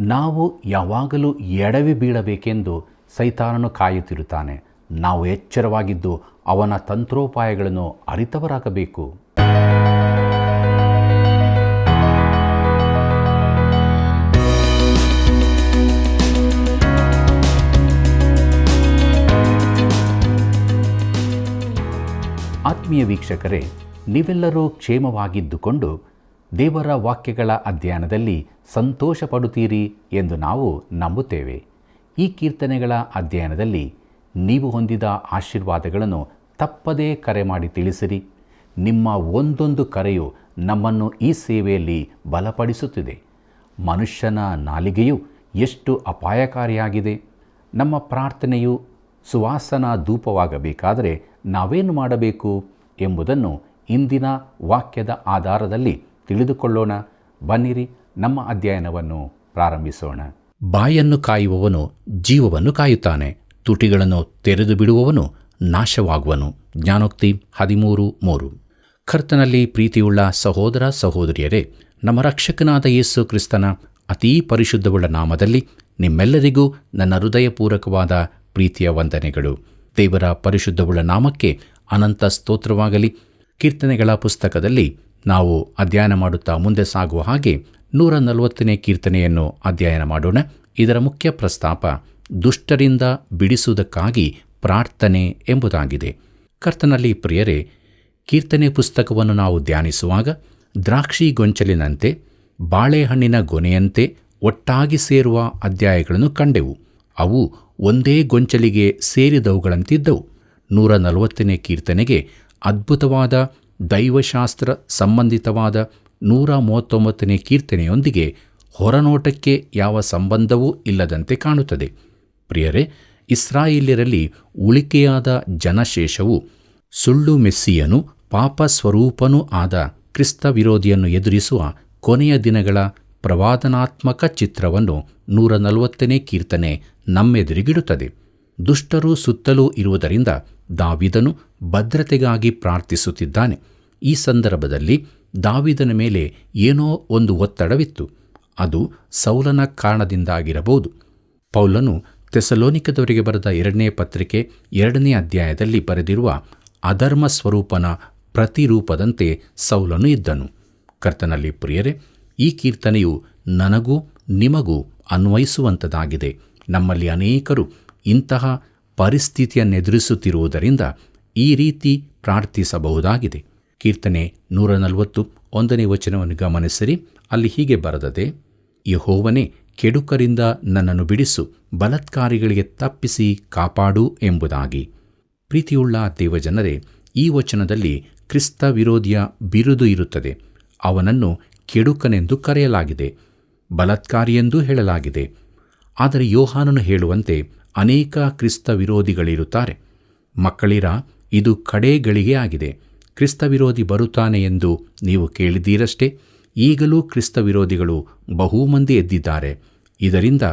ನಾವು ಯಾವಾಗಲೂ ಎಡವಿ ಬೀಳಬೇಕೆಂದು ಸೈತಾನನು ಕಾಯುತ್ತಿರುತ್ತಾನೆ. ನಾವು ಎಚ್ಚರವಾಗಿದ್ದು ಅವನ ತಂತ್ರೋಪಾಯಗಳನ್ನು ಅರಿತವರಾಗಬೇಕು. ಆತ್ಮೀಯ ವೀಕ್ಷಕರೇ, ನೀವೆಲ್ಲರೂ ಕ್ಷೇಮವಾಗಿದ್ದುಕೊಂಡು ದೇವರ ವಾಕ್ಯಗಳ ಅಧ್ಯಯನದಲ್ಲಿ ಸಂತೋಷ ಪಡುತ್ತೀರಿ ಎಂದು ನಾವು ನಂಬುತ್ತೇವೆ. ಈ ಕೀರ್ತನೆಗಳ ಅಧ್ಯಯನದಲ್ಲಿ ನೀವು ಹೊಂದಿದ ಆಶೀರ್ವಾದಗಳನ್ನು ತಪ್ಪದೇ ಕರೆ ಮಾಡಿ ತಿಳಿಸಿರಿ. ನಿಮ್ಮ ಒಂದೊಂದು ಕರೆಯು ನಮ್ಮನ್ನು ಈ ಸೇವೆಯಲ್ಲಿ ಬಲಪಡಿಸುತ್ತಿದೆ. ಮನುಷ್ಯನ ನಾಲಿಗೆಯು ಎಷ್ಟು ಅಪಾಯಕಾರಿಯಾಗಿದೆ. ನಮ್ಮ ಪ್ರಾರ್ಥನೆಯು ಸುವಾಸನಾ ಧೂಪವಾಗಬೇಕಾದರೆ ನಾವೇನು ಮಾಡಬೇಕು ಎಂಬುದನ್ನು ಇಂದಿನ ವಾಕ್ಯದ ಆಧಾರದಲ್ಲಿ ತಿಳಿದುಕೊಳ್ಳೋಣ. ಬನ್ನಿರಿ, ನಮ್ಮ ಅಧ್ಯಯನವನ್ನು ಪ್ರಾರಂಭಿಸೋಣ. ಬಾಯನ್ನು ಕಾಯುವವನು ಜೀವವನ್ನು ಕಾಯುತ್ತಾನೆ, ತುಟಿಗಳನ್ನು ತೆರೆದು ಬಿಡುವವನು ನಾಶವಾಗುವನು. ಜ್ಞಾನೋಕ್ತಿ 13:3. ಕರ್ತನಲ್ಲಿ ಪ್ರೀತಿಯುಳ್ಳ ಸಹೋದರ ಸಹೋದರಿಯರೇ, ನಮ್ಮ ರಕ್ಷಕನಾದ ಯೇಸು ಕ್ರಿಸ್ತನ ಅತೀ ಪರಿಶುದ್ಧವುಳ್ಳ ನಾಮದಲ್ಲಿ ನಿಮ್ಮೆಲ್ಲರಿಗೂ ನನ್ನ ಹೃದಯಪೂರ್ವಕವಾದ ಪ್ರೀತಿಯ ವಂದನೆಗಳು. ದೇವರ ಪರಿಶುದ್ಧವುಳ್ಳ ನಾಮಕ್ಕೆ ಅನಂತ ಸ್ತೋತ್ರವಾಗಲಿ. ಕೀರ್ತನೆಗಳ ಪುಸ್ತಕದಲ್ಲಿ ನಾವು ಅಧ್ಯಯನ ಮಾಡುತ್ತಾ ಮುಂದೆ ಸಾಗುವ ಹಾಗೆ 140ನೇ ಕೀರ್ತನೆಯನ್ನು ಅಧ್ಯಯನ ಮಾಡೋಣ. ಇದರ ಮುಖ್ಯ ಪ್ರಸ್ತಾಪ ದುಷ್ಟರಿಂದ ಬಿಡಿಸುವುದಕ್ಕಾಗಿ ಪ್ರಾರ್ಥನೆ ಎಂಬುದಾಗಿದೆ. ಕರ್ತನಲ್ಲಿ ಪ್ರಿಯರೇ, ಕೀರ್ತನೆ ಪುಸ್ತಕವನ್ನು ನಾವು ಧ್ಯಾನಿಸುವಾಗ ದ್ರಾಕ್ಷಿ ಗೊಂಚಲಿನಂತೆ, ಬಾಳೆಹಣ್ಣಿನ ಗೊನೆಯಂತೆ ಒಟ್ಟಾಗಿ ಸೇರುವ ಅಧ್ಯಾಯಗಳನ್ನು ಕಂಡೆವು. ಅವು ಒಂದೇ ಗೊಂಚಲಿಗೆ ಸೇರಿದವುಗಳಂತಿದ್ದವು. 140ನೇ ಕೀರ್ತನೆಗೆ ಅದ್ಭುತವಾದ ದೈವಶಾಸ್ತ್ರ ಸಂಬಂಧಿತವಾದ 139ನೇ ಕೀರ್ತನೆಯೊಂದಿಗೆ ಹೊರನೋಟಕ್ಕೆ ಯಾವ ಸಂಬಂಧವೂ ಇಲ್ಲದಂತೆ ಕಾಣುತ್ತದೆ. ಪ್ರಿಯರೇ, ಇಸ್ರಾಯೇಲ್ಯರಲ್ಲಿ ಉಳಿಕೆಯಾದ ಜನಶೇಷವು ಸುಳ್ಳು ಮೆಸ್ಸಿಯನು, ಪಾಪ ಸ್ವರೂಪನೂ ಆದ ಕ್ರಿಸ್ತ ವಿರೋಧಿಯನ್ನು ಎದುರಿಸುವ ಕೊನೆಯ ದಿನಗಳ ಪ್ರವಾದನಾತ್ಮಕ ಚಿತ್ರವನ್ನು 140ನೇ ಕೀರ್ತನೆ ನಮ್ಮೆದುರಿಗಿಡುತ್ತದೆ. ದುಷ್ಟರು ಸುತ್ತಲೂ ಇರುವುದರಿಂದ ದಾವೀದನು ಭದ್ರತೆಗಾಗಿ ಪ್ರಾರ್ಥಿಸುತ್ತಿದ್ದಾನೆ. ಈ ಸಂದರ್ಭದಲ್ಲಿ ದಾವೀದನ ಮೇಲೆ ಏನೋ ಒಂದು ಒತ್ತಡವಿತ್ತು. ಅದು ಸೌಲನ ಕಾರಣದಿಂದಾಗಿರಬಹುದು. ಪೌಲನು ಥೆಸಲೋನಿಕದವರಿಗೆ ಬರೆದ 2ನೇ ಪತ್ರಿಕೆ 2ನೇ ಅಧ್ಯಾಯದಲ್ಲಿ ಬರೆದಿರುವ ಅಧರ್ಮ ಸ್ವರೂಪನ ಪ್ರತಿರೂಪದಂತೆ ಸೌಲನು ಇದ್ದನು. ಕರ್ತನಲ್ಲಿ ಪ್ರಿಯರೇ, ಈ ಕೀರ್ತನೆಯು ನನಗೂ ನಿಮಗೂ ಅನ್ವಯಿಸುವಂಥದ್ದಾಗಿದೆ. ನಮ್ಮಲ್ಲಿ ಅನೇಕರು ಇಂತಹ ಪರಿಸ್ಥಿತಿಯನ್ನೆದುರಿಸುತ್ತಿರುವುದರಿಂದ ಈ ರೀತಿ ಪ್ರಾರ್ಥಿಸಬಹುದಾಗಿದೆ. ಕೀರ್ತನೆ 141ನೇ ವಚನವನ್ನು ಗಮನಿಸಿರಿ. ಅಲ್ಲಿ ಹೀಗೆ ಬರೆದದೆ: ಯೆಹೋವನೇ, ಕೆಡುಕರಿಂದ ನನ್ನನ್ನು ಬಿಡಿಸು, ಬಲಾತ್ಕಾರಿಗಳಿಗೆ ತಪ್ಪಿಸಿ ಕಾಪಾಡು ಎಂಬುದಾಗಿ. ಪ್ರೀತಿಯುಳ್ಳ ದೇವಜನರೇ, ಈ ವಚನದಲ್ಲಿ ಕ್ರಿಸ್ತ ವಿರೋಧಿಯ ಬಿರುದು ಇರುತ್ತದೆ. ಅವನನ್ನು ಕೆಡುಕನೆಂದು ಕರೆಯಲಾಗಿದೆ, ಬಲಾತ್ಕಾರಿಯೆಂದೂ ಹೇಳಲಾಗಿದೆ. ಆದರೆ ಯೋಹಾನನು ಹೇಳುವಂತೆ ಅನೇಕ ಕ್ರಿಸ್ತ ವಿರೋಧಿಗಳಿರುತ್ತಾರೆ. ಮಕ್ಕಳಿರ, ಇದು ಕಡೇಗಳಿಗೆ ಆಗಿದೆ. ಕ್ರಿಸ್ತ ವಿರೋಧಿ ಬರುತ್ತಾನೆ ಎಂದು ನೀವು ಕೇಳಿದ್ದೀರಷ್ಟೇ. ಈಗಲೂ ಕ್ರಿಸ್ತ ವಿರೋಧಿಗಳು ಬಹುಮಂದಿ ಎದ್ದಿದ್ದಾರೆ. ಇದರಿಂದ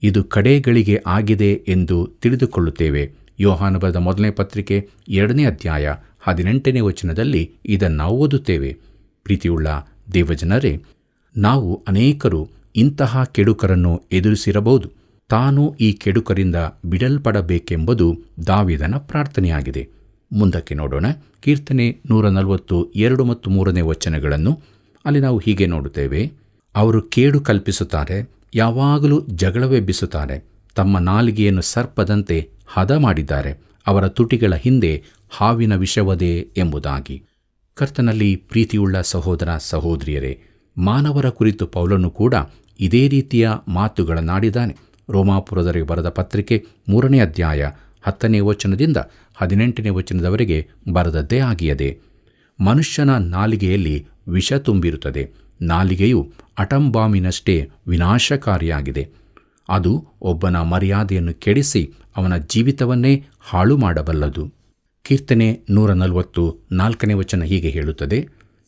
ಇದು ಕಡೇಗಳಿಗೆ ಆಗಿದೆ ಎಂದು ತಿಳಿದುಕೊಳ್ಳುತ್ತೇವೆ. ಯೋಹಾನ ಬರೆದ 1ನೇ ಪತ್ರಿಕೆ 2ನೇ ಅಧ್ಯಾಯ 18ನೇ ವಚನದಲ್ಲಿ ಇದನ್ನು ಓದುತ್ತೇವೆ. ಪ್ರೀತಿಯುಳ್ಳ ದೇವಜನರೇ, ನಾವು ಅನೇಕರು ಇಂತಹ ಕೆಡುಕರನ್ನು ಎದುರಿಸಿರಬಹುದು. ತಾನು ಈ ಕೆಡುಕರಿಂದ ಬಿಡಲ್ಪಡಬೇಕೆಂಬುದು ದಾವೀದನ ಪ್ರಾರ್ಥನೆಯಾಗಿದೆ. ಮುಂದಕ್ಕೆ ನೋಡೋಣ. ಕೀರ್ತನೆ 142 ಮತ್ತು 3ನೇ ವಚನಗಳನ್ನು ಅಲ್ಲಿ ನಾವು ಹೀಗೆ ನೋಡುತ್ತೇವೆ: ಅವರು ಕೇಡು ಕಲ್ಪಿಸುತ್ತಾರೆ, ಯಾವಾಗಲೂ ಜಗಳವೆಬ್ಬಿಸುತ್ತಾರೆ. ತಮ್ಮ ನಾಲಿಗೆಯನ್ನು ಸರ್ಪದಂತೆ ಹದ ಮಾಡಿದ್ದಾರೆ, ಅವರ ತುಟಿಗಳ ಹಿಂದೆ ಹಾವಿನ ವಿಷವದೆ ಎಂಬುದಾಗಿ. ಕರ್ತನಲ್ಲಿ ಪ್ರೀತಿಯುಳ್ಳ ಸಹೋದರ ಸಹೋದರಿಯರೇ, ಮಾನವರ ಕುರಿತು ಪೌಲನು ಕೂಡ ಇದೇ ರೀತಿಯ ಮಾತುಗಳನ್ನಾಡಿದ್ದಾನೆ. ರೋಮಾಪುರದವರಿಗೆ ಬರೆದ ಪತ್ರಿಕೆ 3ನೇ ಅಧ್ಯಾಯ 10ನೇ ವಚನದಿಂದ 18ನೇ ವಚನದವರೆಗೆ ಬರೆದದ್ದೇ ಆಗಿಯದೆ. ಮನುಷ್ಯನ ನಾಲಿಗೆಯಲ್ಲಿ ವಿಷ ತುಂಬಿರುತ್ತದೆ. ನಾಲಿಗೆಯು ಅಟಂಬಾಮಿನಷ್ಟೇ ವಿನಾಶಕಾರಿಯಾಗಿದೆ. ಅದು ಒಬ್ಬನ ಮರ್ಯಾದೆಯನ್ನು ಕೆಡಿಸಿ ಅವನ ಜೀವಿತವನ್ನೇ ಹಾಳು ಮಾಡಬಲ್ಲದು. ಕೀರ್ತನೆ 144ನೇ ವಚನ ಹೀಗೆ ಹೇಳುತ್ತದೆ: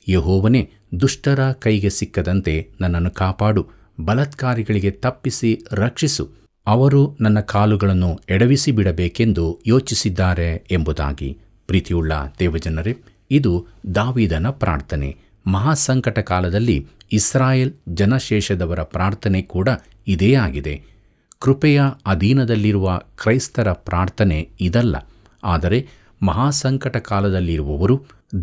ಯೆಹೋವನೇ, ದುಷ್ಟರ ಕೈಗೆ ಸಿಕ್ಕದಂತೆ ನನ್ನನ್ನು ಕಾಪಾಡು, ಬಲಾತ್ಕಾರಿಗಳಿಗೆ ತಪ್ಪಿಸಿ ರಕ್ಷಿಸು. ಅವರು ನನ್ನ ಕಾಲುಗಳನ್ನು ಎಡವಿಸಿ ಬಿಡಬೇಕೆಂದು ಯೋಚಿಸಿದ್ದಾರೆ ಎಂಬುದಾಗಿ. ಪ್ರೀತಿಯುಳ್ಳ ದೇವಜನರೇ, ಇದು ದಾವೀದನ ಪ್ರಾರ್ಥನೆ. ಮಹಾಸಂಕಟ ಕಾಲದಲ್ಲಿ ಇಸ್ರಾಯೇಲ್ ಜನಶೇಷದವರ ಪ್ರಾರ್ಥನೆ ಕೂಡ ಇದೇ ಆಗಿದೆ. ಕೃಪೆಯ ಅಧೀನದಲ್ಲಿರುವ ಕ್ರೈಸ್ತರ ಪ್ರಾರ್ಥನೆ ಇದಲ್ಲ. ಆದರೆ ಮಹಾಸಂಕಟ ಕಾಲದಲ್ಲಿರುವವರು,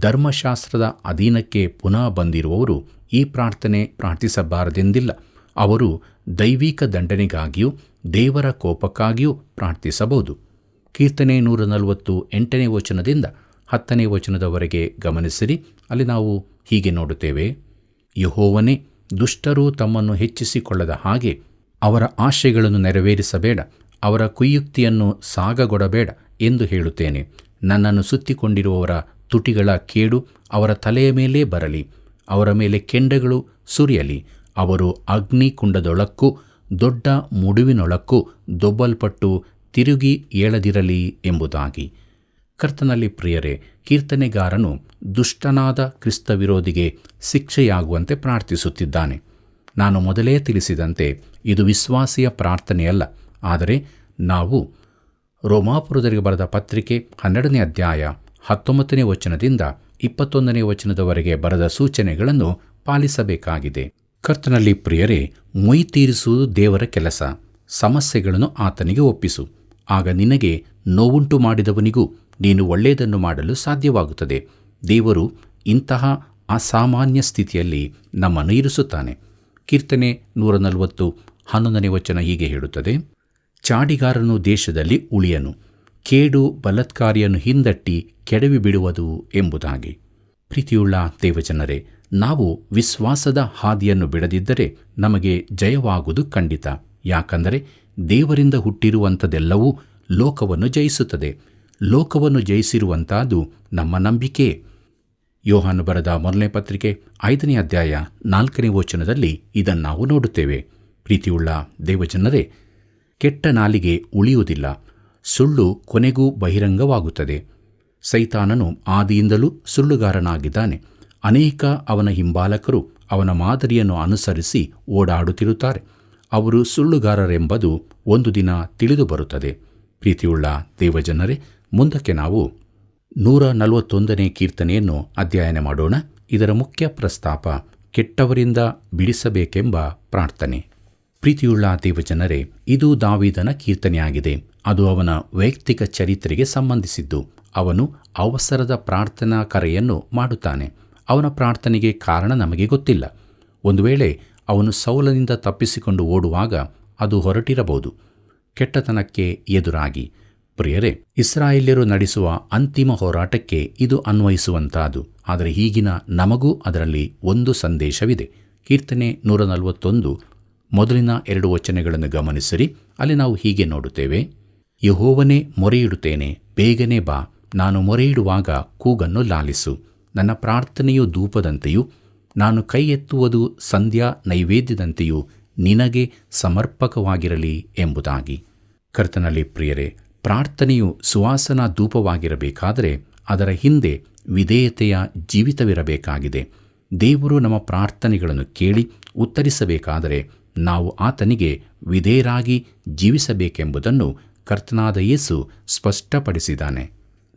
ಧರ್ಮಶಾಸ್ತ್ರದ ಅಧೀನಕ್ಕೆ ಪುನಃ ಬಂದಿರುವವರು ಈ ಪ್ರಾರ್ಥನೆ ಪ್ರಾರ್ಥಿಸಬಾರದೆಂದಿಲ್ಲ. ಅವರು ದೈವಿಕ ದಂಡನೆಗಾಗಿಯೂ ದೇವರ ಕೋಪಕ್ಕಾಗಿಯೂ ಪ್ರಾರ್ಥಿಸಬಹುದು. ಕೀರ್ತನೆ 148ನೇ ವಚನದಿಂದ 10ನೇ ವಚನದವರೆಗೆ ಗಮನಿಸಿರಿ. ಅಲ್ಲಿ ನಾವು ಹೀಗೆ ನೋಡುತ್ತೇವೆ: ಯೆಹೋವನೇ, ದುಷ್ಟರು ತಮ್ಮನ್ನು ಹೆಚ್ಚಿಸಿಕೊಳ್ಳದ ಹಾಗೆ ಅವರ ಆಶೆಗಳನ್ನು ನೆರವೇರಿಸಬೇಡ, ಅವರ ಕುಯುಕ್ತಿಯನ್ನು ಸಾಗಗೊಡಬೇಡ ಎಂದು ಹೇಳುತ್ತೇನೆ. ನನ್ನನ್ನು ಸುತ್ತಿಕೊಂಡಿರುವವರ ತುಟಿಗಳ ಕೇಡು ಅವರ ತಲೆಯ ಮೇಲೇ ಬರಲಿ, ಅವರ ಮೇಲೆ ಕೆಂಡಗಳು ಸುರಿಯಲಿ. ಅವರು ಅಗ್ನಿಕುಂಡದೊಳಕ್ಕೂ ದೊಡ್ಡ ಮುಡುವಿನೊಳಕ್ಕೂ ದೊಬ್ಬಲ್ಪಟ್ಟು ತಿರುಗಿ ಏಳದಿರಲಿ ಎಂಬುದಾಗಿ. ಕರ್ತನಲ್ಲಿ ಪ್ರಿಯರೇ, ಕೀರ್ತನೆಗಾರನು ದುಷ್ಟನಾದ ಕ್ರಿಸ್ತ ವಿರೋಧಿಗೆ ಶಿಕ್ಷೆಯಾಗುವಂತೆ ಪ್ರಾರ್ಥಿಸುತ್ತಿದ್ದಾನೆ. ನಾನು ಮೊದಲೇ ತಿಳಿಸಿದಂತೆ ಇದು ವಿಶ್ವಾಸಿಯ ಪ್ರಾರ್ಥನೆಯಲ್ಲ. ಆದರೆ ನಾವು ರೋಮಾಪುರದವರಿಗೆ ಬರೆದ ಪತ್ರಿಕೆ 12ನೇ ಅಧ್ಯಾಯ 19ನೇ ವಚನದಿಂದ 21ನೇ ವಚನದವರೆಗೆ ಬರೆದ ಸೂಚನೆಗಳನ್ನು ಪಾಲಿಸಬೇಕಾಗಿದೆ. ಕರ್ತನಲ್ಲಿ ಪ್ರಿಯರೇ, ಮೊಯ್ ತೀರಿಸುವುದು ದೇವರ ಕೆಲಸ. ಸಮಸ್ಯೆಗಳನ್ನು ಆತನಿಗೆ ಒಪ್ಪಿಸು. ಆಗ ನಿನಗೆ ನೋವುಂಟು ಮಾಡಿದವನಿಗೂ ನೀನು ಒಳ್ಳೆಯದನ್ನು ಮಾಡಲು ಸಾಧ್ಯವಾಗುತ್ತದೆ. ದೇವರು ಇಂತಹ ಅಸಾಮಾನ್ಯ ಸ್ಥಿತಿಯಲ್ಲಿ ನಮ್ಮನ್ನು ಇರಿಸುತ್ತಾನೆ. ಕೀರ್ತನೆ 140 11ನೇ ವಚನ ಹೀಗೆ ಹೇಳುತ್ತದೆ: ಚಾಡಿಗಾರನು ದೇಶದಲ್ಲಿ ಉಳಿಯನು, ಕೇಡು ಬಲತ್ಕಾರಿಯನ್ನು ಹಿಂದಟ್ಟಿ ಕೆಡವಿ ಬಿಡುವುದು ಎಂಬುದಾಗಿ. ಪ್ರೀತಿಯುಳ್ಳ ದೇವಜನರೇ, ನಾವು ವಿಶ್ವಾಸದ ಹಾದಿಯನ್ನು ಬಿಡದಿದ್ದರೆ ನಮಗೆ ಜಯವಾಗುವುದು ಖಂಡಿತ. ಯಾಕಂದರೆ ದೇವರಿಂದ ಹುಟ್ಟಿರುವಂಥದ್ದೆಲ್ಲವೂ ಲೋಕವನ್ನು ಜಯಿಸುತ್ತದೆ. ಲೋಕವನ್ನು ಜಯಿಸಿರುವಂಥದ್ದು ನಮ್ಮ ನಂಬಿಕೆ. ಯೋಹಾನ ಬರೆದ 1ನೇ ಪತ್ರಿಕೆ 5ನೇ ಅಧ್ಯಾಯ 4ನೇ ವಚನದಲ್ಲಿ ಇದನ್ನು ನಾವು ನೋಡುತ್ತೇವೆ. ಪ್ರೀತಿಯುಳ್ಳ ದೇವಜನರೇ, ಕೆಟ್ಟ ನಾಲಿಗೆ ಉಳಿಯುವುದಿಲ್ಲ, ಸುಳ್ಳು ಕೊನೆಗೂ ಬಹಿರಂಗವಾಗುತ್ತದೆ. ಸೈತಾನನು ಆದಿಯಿಂದಲೂ ಸುಳ್ಳುಗಾರನಾಗಿದ್ದಾನೆ. ಅನೇಕ ಅವನ ಹಿಂಬಾಲಕರು ಅವನ ಮಾದರಿಯನ್ನು ಅನುಸರಿಸಿ ಓಡಾಡುತ್ತಿರುತ್ತಾರೆ. ಅವರು ಸುಳ್ಳುಗಾರರೆಂಬುದು ಒಂದು ದಿನ ತಿಳಿದು ಬರುತ್ತದೆ. ಪ್ರೀತಿಯುಳ್ಳ ದೇವಜನರೇ, ಮುಂದಕ್ಕೆ ನಾವು 141ನೇ ಕೀರ್ತನೆಯನ್ನು ಅಧ್ಯಯನ ಮಾಡೋಣ. ಇದರ ಮುಖ್ಯ ಪ್ರಸ್ತಾಪ ಕೆಟ್ಟವರಿಂದ ಬಿಡಿಸಬೇಕೆಂಬ ಪ್ರಾರ್ಥನೆ. ಪ್ರೀತಿಯುಳ್ಳ ದೇವಜನರೇ, ಇದು ದಾವೀದನ ಕೀರ್ತನೆಯಾಗಿದೆ. ಅದು ಅವನ ವೈಯಕ್ತಿಕ ಚರಿತ್ರೆಗೆ ಸಂಬಂಧಿಸಿದ್ದು. ಅವನು ಅವಸರದ ಪ್ರಾರ್ಥನಾ ಕರೆಯನ್ನು ಮಾಡುತ್ತಾನೆ. ಅವನ ಪ್ರಾರ್ಥನೆಗೆ ಕಾರಣ ನಮಗೆ ಗೊತ್ತಿಲ್ಲ. ಒಂದು ವೇಳೆ ಅವನು ಸೌಲನಿಂದ ತಪ್ಪಿಸಿಕೊಂಡು ಓಡುವಾಗ ಅದು ಹೊರಟಿರಬಹುದು, ಕೆಟ್ಟತನಕ್ಕೆ ಎದುರಾಗಿ. ಪ್ರಿಯರೇ, ಇಸ್ರಾಯೇಲ್ಯರು ನಡೆಸುವ ಅಂತಿಮ ಹೋರಾಟಕ್ಕೆ ಇದು ಅನ್ವಯಿಸುವಂತಾದು. ಆದರೆ ಈಗಿನ ನಮಗೂ ಅದರಲ್ಲಿ ಒಂದು ಸಂದೇಶವಿದೆ. ಕೀರ್ತನೆ 141 ಮೊದಲಿನ 2 ವಚನಗಳನ್ನು ಗಮನಿಸಿರಿ. ಅಲ್ಲಿ ನಾವು ಹೀಗೆ ನೋಡುತ್ತೇವೆ: ಯೆಹೋವನೇ, ಮೊರೆಯಿಡುತ್ತೇನೆ, ಬೇಗನೆ ಬಾ. ನಾನು ಮೊರೆಯಿಡುವಾಗ ಕೂಗನ್ನು ಲಾಲಿಸು. ನನ್ನ ಪ್ರಾರ್ಥನೆಯು ಧೂಪದಂತೆಯೂ ನಾನು ಕೈ ಎತ್ತುವುದು ಸಂಧ್ಯಾ ನೈವೇದ್ಯದಂತೆಯೂ ನಿನಗೆ ಸಮರ್ಪಕವಾಗಿರಲಿ ಎಂಬುದಾಗಿ. ಕರ್ತನಲ್ಲಿ ಪ್ರಿಯರೇ, ಪ್ರಾರ್ಥನೆಯು ಸುವಾಸನಾ ಧೂಪವಾಗಿರಬೇಕಾದರೆ ಅದರ ಹಿಂದೆ ವಿಧೇಯತೆಯ ಜೀವಿತವಿರಬೇಕಾಗಿದೆ. ದೇವರು ನಮ್ಮ ಪ್ರಾರ್ಥನೆಗಳನ್ನು ಕೇಳಿ ಉತ್ತರಿಸಬೇಕಾದರೆ ನಾವು ಆತನಿಗೆ ವಿಧೇಯರಾಗಿ ಜೀವಿಸಬೇಕೆಂಬುದನ್ನು ಕರ್ತನಾದ ಯೇಸು ಸ್ಪಷ್ಟಪಡಿಸಿದ್ದಾನೆ.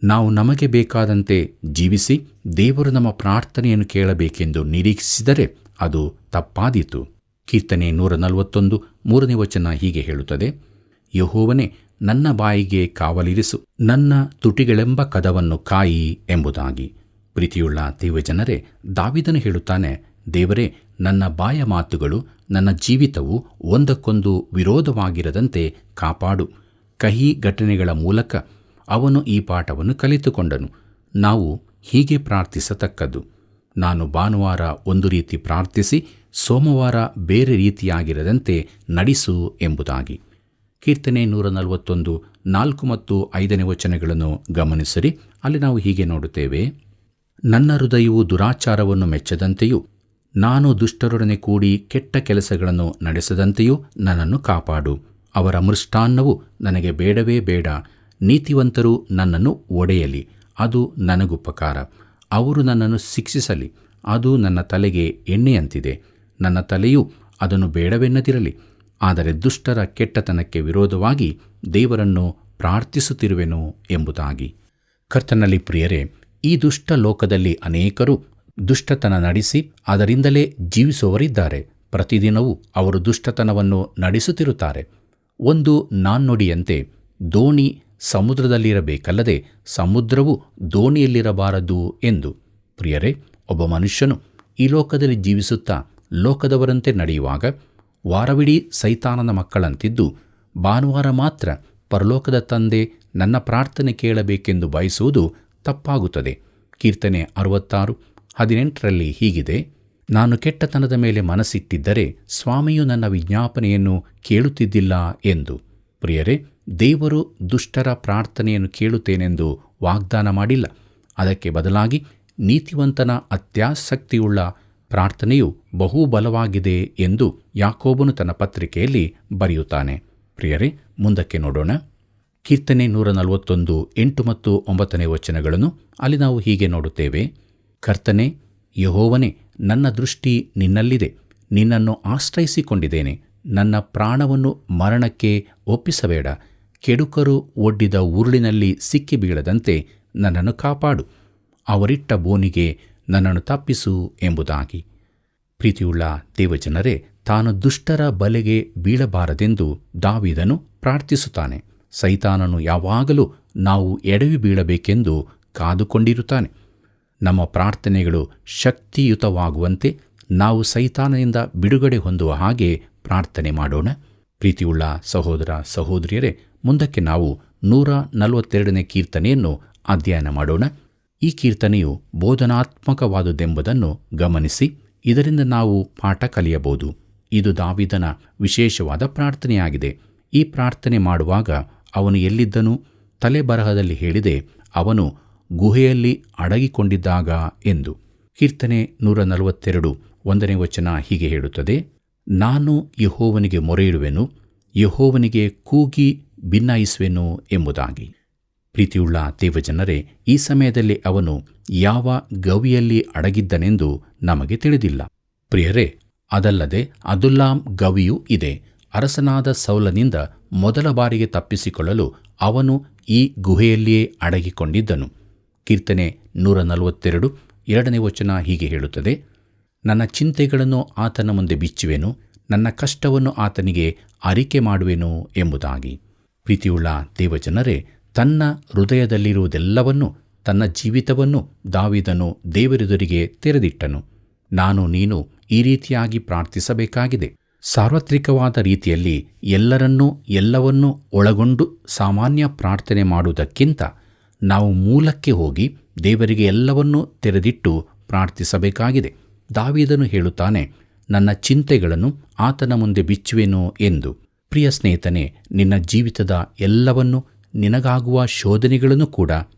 ನಾವು ನಮಗೆ ಬೇಕಾದಂತೆ ಜೀವಿಸಿ ದೇವರು ನಮ್ಮ ಪ್ರಾರ್ಥನೆಯನ್ನು ಕೇಳಬೇಕೆಂದು ನಿರೀಕ್ಷಿಸಿದರೆ ಅದು ತಪ್ಪಾದೀತು. ಕೀರ್ತನೆ 141 3ನೇ ವಚನ ಹೀಗೆ ಹೇಳುತ್ತದೆ: ಯೆಹೋವನೇ, ನನ್ನ ಬಾಯಿಗೆ ಕಾವಲಿರಿಸು, ನನ್ನ ತುಟಿಗಳೆಂಬ ಕದವನ್ನು ಕಾಯಿ ಎಂಬುದಾಗಿ. ಪ್ರೀತಿಯುಳ್ಳ ದೇವಜನರೇ, ದಾವೀದನು ಹೇಳುತ್ತಾನೆ: ದೇವರೇ, ನನ್ನ ಬಾಯ ಮಾತುಗಳು, ನನ್ನ ಜೀವಿತವು ಒಂದಕ್ಕೊಂದು ವಿರೋಧವಾಗಿರದಂತೆ ಕಾಪಾಡು. ಕಹಿ ಘಟನೆಗಳ ಮೂಲಕ ಅವನು ಈ ಪಾಠವನ್ನು ಕಲಿತುಕೊಂಡನು. ನಾವು ಹೀಗೆ ಪ್ರಾರ್ಥಿಸತಕ್ಕದ್ದು: ನಾನು ಭಾನುವಾರ ಒಂದು ರೀತಿ ಪ್ರಾರ್ಥಿಸಿ ಸೋಮವಾರ ಬೇರೆ ರೀತಿಯಾಗಿರದಂತೆ ನಡೆಸು ಎಂಬುದಾಗಿ. ಕೀರ್ತನೆ 141 4 ಮತ್ತು 5ನೇ ವಚನಗಳನ್ನು ಗಮನಿಸಿರಿ. ಅಲ್ಲಿ ನಾವು ಹೀಗೆ ನೋಡುತ್ತೇವೆ: ನನ್ನ ಹೃದಯವು ದುರಾಚಾರವನ್ನು ಮೆಚ್ಚದಂತೆಯೂ ನಾನು ದುಷ್ಟರೊಡನೆ ಕೂಡಿ ಕೆಟ್ಟ ಕೆಲಸಗಳನ್ನು ನಡೆಸದಂತೆಯೂ ನನ್ನನ್ನು ಕಾಪಾಡು. ಅವರ ಮೃಷ್ಟಾನ್ನವು ನನಗೆ ಬೇಡವೇ ಬೇಡ. ನೀತಿವಂತರು ನನ್ನನ್ನು ಒಡೆಯಲಿ, ಅದು ನನಗುಪಕಾರ. ಅವರು ನನ್ನನ್ನು ಶಿಕ್ಷಿಸಲಿ, ಅದು ನನ್ನ ತಲೆಗೆ ಎಣ್ಣೆಯಂತಿದೆ. ನನ್ನ ತಲೆಯು ಅದನ್ನು ಬೇಡವೆನ್ನದಿರಲಿ. ಆದರೆ ದುಷ್ಟರ ಕೆಟ್ಟತನಕ್ಕೆ ವಿರೋಧವಾಗಿ ದೇವರನ್ನು ಪ್ರಾರ್ಥಿಸುತ್ತಿರುವೆನು ಎಂಬುದಾಗಿ. ಕರ್ತನಲ್ಲಿ ಪ್ರಿಯರೇ, ಈ ದುಷ್ಟ ಲೋಕದಲ್ಲಿ ಅನೇಕರು ದುಷ್ಟತನ ನಡೆಸಿ ಅದರಿಂದಲೇ ಜೀವಿಸುವವರಿದ್ದಾರೆ. ಪ್ರತಿದಿನವೂ ಅವರು ದುಷ್ಟತನವನ್ನು ನಡೆಸುತ್ತಿರುತ್ತಾರೆ. ಒಂದು ನಾಣ್ಣುಡಿಯಂತೆ ದೋಣಿ ಸಮುದ್ರದಲ್ಲಿರಬೇಕಲ್ಲದೆ ಸಮುದ್ರವು ದೋಣಿಯಲ್ಲಿರಬಾರದು ಎಂದು. ಪ್ರಿಯರೇ, ಒಬ್ಬ ಮನುಷ್ಯನು ಈ ಲೋಕದಲ್ಲಿ ಜೀವಿಸುತ್ತಾ ಲೋಕದವರಂತೆ ನಡೆಯುವಾಗ ವಾರವಿಡೀ ಸೈತಾನನ ಮಕ್ಕಳಂತಿದ್ದು ಭಾನುವಾರ ಮಾತ್ರ ಪರಲೋಕದ ತಂದೆ ನನ್ನ ಪ್ರಾರ್ಥನೆ ಕೇಳಬೇಕೆಂದು ಬಯಸುವುದು ತಪ್ಪಾಗುತ್ತದೆ. ಕೀರ್ತನೆ 66:18 ಹೀಗಿದೆ: ನಾನು ಕೆಟ್ಟತನದ ಮೇಲೆ ಮನಸ್ಸಿಟ್ಟಿದ್ದರೆ ಸ್ವಾಮಿಯು ನನ್ನ ವಿಜ್ಞಾಪನೆಯನ್ನು ಕೇಳುತ್ತಿದ್ದಿಲ್ಲ ಎಂದು. ಪ್ರಿಯರೇ, ದೇವರು ದುಷ್ಟರ ಪ್ರಾರ್ಥನೆಯನ್ನು ಕೇಳುತ್ತೇನೆಂದು ವಾಗ್ದಾನ ಮಾಡಿಲ್ಲ. ಅದಕ್ಕೆ ಬದಲಾಗಿ ನೀತಿವಂತನ ಅತ್ಯಾಸಕ್ತಿಯುಳ್ಳ ಪ್ರಾರ್ಥನೆಯು ಬಹು ಬಲವಾಗಿದೆ ಎಂದು ಯಾಕೋಬನು ತನ್ನ ಪತ್ರಿಕೆಯಲ್ಲಿ ಬರೆಯುತ್ತಾನೆ. ಪ್ರಿಯರೇ, ಮುಂದಕ್ಕೆ ನೋಡೋಣ. ಕೀರ್ತನೆ 141 8 ಮತ್ತು 9 ವಚನಗಳನ್ನು ಅಲ್ಲಿ ನಾವು ಹೀಗೆ ನೋಡುತ್ತೇವೆ: ಕರ್ತನೇ, ಯೆಹೋವನೇ, ನನ್ನ ದೃಷ್ಟಿ ನಿನ್ನಲ್ಲಿದೆ, ನಿನ್ನನ್ನು ಆಶ್ರಯಿಸಿಕೊಂಡಿದ್ದೇನೆ. ನನ್ನ ಪ್ರಾಣವನ್ನು ಮರಣಕ್ಕೆ ಒಪ್ಪಿಸಬೇಡ. ಕೆಡುಕರು ಒಡ್ಡಿದ ಉರುಳಿನಲ್ಲಿ ಸಿಕ್ಕಿ ಬೀಳದಂತೆ ನನ್ನನ್ನು ಕಾಪಾಡು. ಅವರಿಟ್ಟ ಬೋನಿಗೆ ನನ್ನನ್ನು ತಪ್ಪಿಸು ಎಂಬುದಾಗಿ. ಪ್ರೀತಿಯುಳ್ಳ ದೇವಜನರೇ, ತಾನು ದುಷ್ಟರ ಬಲೆಗೆ ಬೀಳಬಾರದೆಂದು ದಾವೀದನು ಪ್ರಾರ್ಥಿಸುತ್ತಾನೆ. ಸೈತಾನನು ಯಾವಾಗಲೂ ನಾವು ಎಡವಿ ಬೀಳಬೇಕೆಂದು ಕಾದುಕೊಂಡಿರುತ್ತಾನೆ. ನಮ್ಮ ಪ್ರಾರ್ಥನೆಗಳು ಶಕ್ತಿಯುತವಾಗುವಂತೆ ನಾವು ಸೈತಾನನಿಂದ ಬಿಡುಗಡೆ ಹೊಂದುವ ಹಾಗೆ ಪ್ರಾರ್ಥನೆ ಮಾಡೋಣ. ಪ್ರೀತಿಯುಳ್ಳ ಸಹೋದರ ಸಹೋದರಿಯರೇ, ಮುಂದಕ್ಕೆ ನಾವು 142ನೇ ಕೀರ್ತನೆಯನ್ನು ಅಧ್ಯಯನ ಮಾಡೋಣ. ಈ ಕೀರ್ತನೆಯು ಬೋಧನಾತ್ಮಕವಾದುದೆಂಬುದನ್ನು ಗಮನಿಸಿ ಇದರಿಂದ ನಾವು ಪಾಠ ಕಲಿಯಬಹುದು. ಇದು ದಾವೀದನ ವಿಶೇಷವಾದ ಪ್ರಾರ್ಥನೆಯಾಗಿದೆ. ಈ ಪ್ರಾರ್ಥನೆ ಮಾಡುವಾಗ ಅವನು ಎಲ್ಲಿದ್ದನು? ತಲೆಬರಹದಲ್ಲಿ ಹೇಳಿದೆ, ಅವನು ಗುಹೆಯಲ್ಲಿ ಅಡಗಿಕೊಂಡಿದ್ದಾಗ ಎಂದು. ಕೀರ್ತನೆ 142 1ನೇ ವಚನ ಹೀಗೆ ಹೇಳುತ್ತದೆ: ನಾನು ಯೆಹೋವನಿಗೆ ಮೊರೆಯಿಡುವೆನು, ಯೆಹೋವನಿಗೆ ಕೂಗಿ ಭಿನ್ನಯಿಸುವೆನು ಎಂಬುದಾಗಿ. ಪ್ರೀತಿಯುಳ್ಳ ದೇವಜನರೇ, ಈ ಸಮಯದಲ್ಲಿ ಅವನು ಯಾವ ಗವಿಯಲ್ಲಿ ಅಡಗಿದ್ದನೆಂದು ನಮಗೆ ತಿಳಿದಿಲ್ಲ. ಪ್ರಿಯರೇ, ಅದಲ್ಲದೆ ಅದುಲ್ಲಾಮ್ ಗವಿಯೂ ಇದೆ. ಅರಸನಾದ ಸೌಲನಿಂದ ಮೊದಲ ಬಾರಿಗೆ ತಪ್ಪಿಸಿಕೊಳ್ಳಲು ಅವನು ಈ ಗುಹೆಯಲ್ಲಿಯೇ ಅಡಗಿಕೊಂಡಿದ್ದನು. ಕೀರ್ತನೆ 142 2ನೇ ವಚನ ಹೀಗೆ ಹೇಳುತ್ತದೆ: ನನ್ನ ಚಿಂತೆಗಳನ್ನು ಆತನ ಮುಂದೆ ಬಿಚ್ಚುವೆನು, ನನ್ನ ಕಷ್ಟವನ್ನು ಆತನಿಗೆ ಅರಿಕೆ ಮಾಡುವೆನು ಎಂಬುದಾಗಿ. ಪ್ರೀತಿಯುಳ್ಳ ದೇವಜನರೇ, ತನ್ನ ಹೃದಯದಲ್ಲಿರುವುದೆಲ್ಲವನ್ನೂ, ತನ್ನ ಜೀವಿತವನ್ನು ದಾವೀದನು ದೇವರೆದುರಿಗೆ ತೆರೆದಿಟ್ಟನು. ನಾನು ನೀನು ಈ ರೀತಿಯಾಗಿ ಪ್ರಾರ್ಥಿಸಬೇಕಾಗಿದೆ. ಸಾರ್ವತ್ರಿಕವಾದ ರೀತಿಯಲ್ಲಿ ಎಲ್ಲವನ್ನೂ ಒಳಗೊಂಡು ಸಾಮಾನ್ಯ ಪ್ರಾರ್ಥನೆ ಮಾಡುವುದಕ್ಕಿಂತ ನಾವು ಮೂಲಕ್ಕೆ ಹೋಗಿ ದೇವರಿಗೆ ಎಲ್ಲವನ್ನೂ ತೆರೆದಿಟ್ಟು ಪ್ರಾರ್ಥಿಸಬೇಕಾಗಿದೆ. ದಾವೀದನು ಹೇಳುತ್ತಾನೆ, ನನ್ನ ಚಿಂತೆಗಳನ್ನು ಆತನ ಮುಂದೆ ಬಿಚ್ಚುವೆನು ಎಂದು. ಪ್ರಿಯ ಸ್ನೇಹಿತನೇ, ನಿನ್ನ ಜೀವಿತದ ಎಲ್ಲವನ್ನೂ, ನಿನಗಾಗುವ ಶೋಧನೆಗಳನ್ನು ಕೂಡ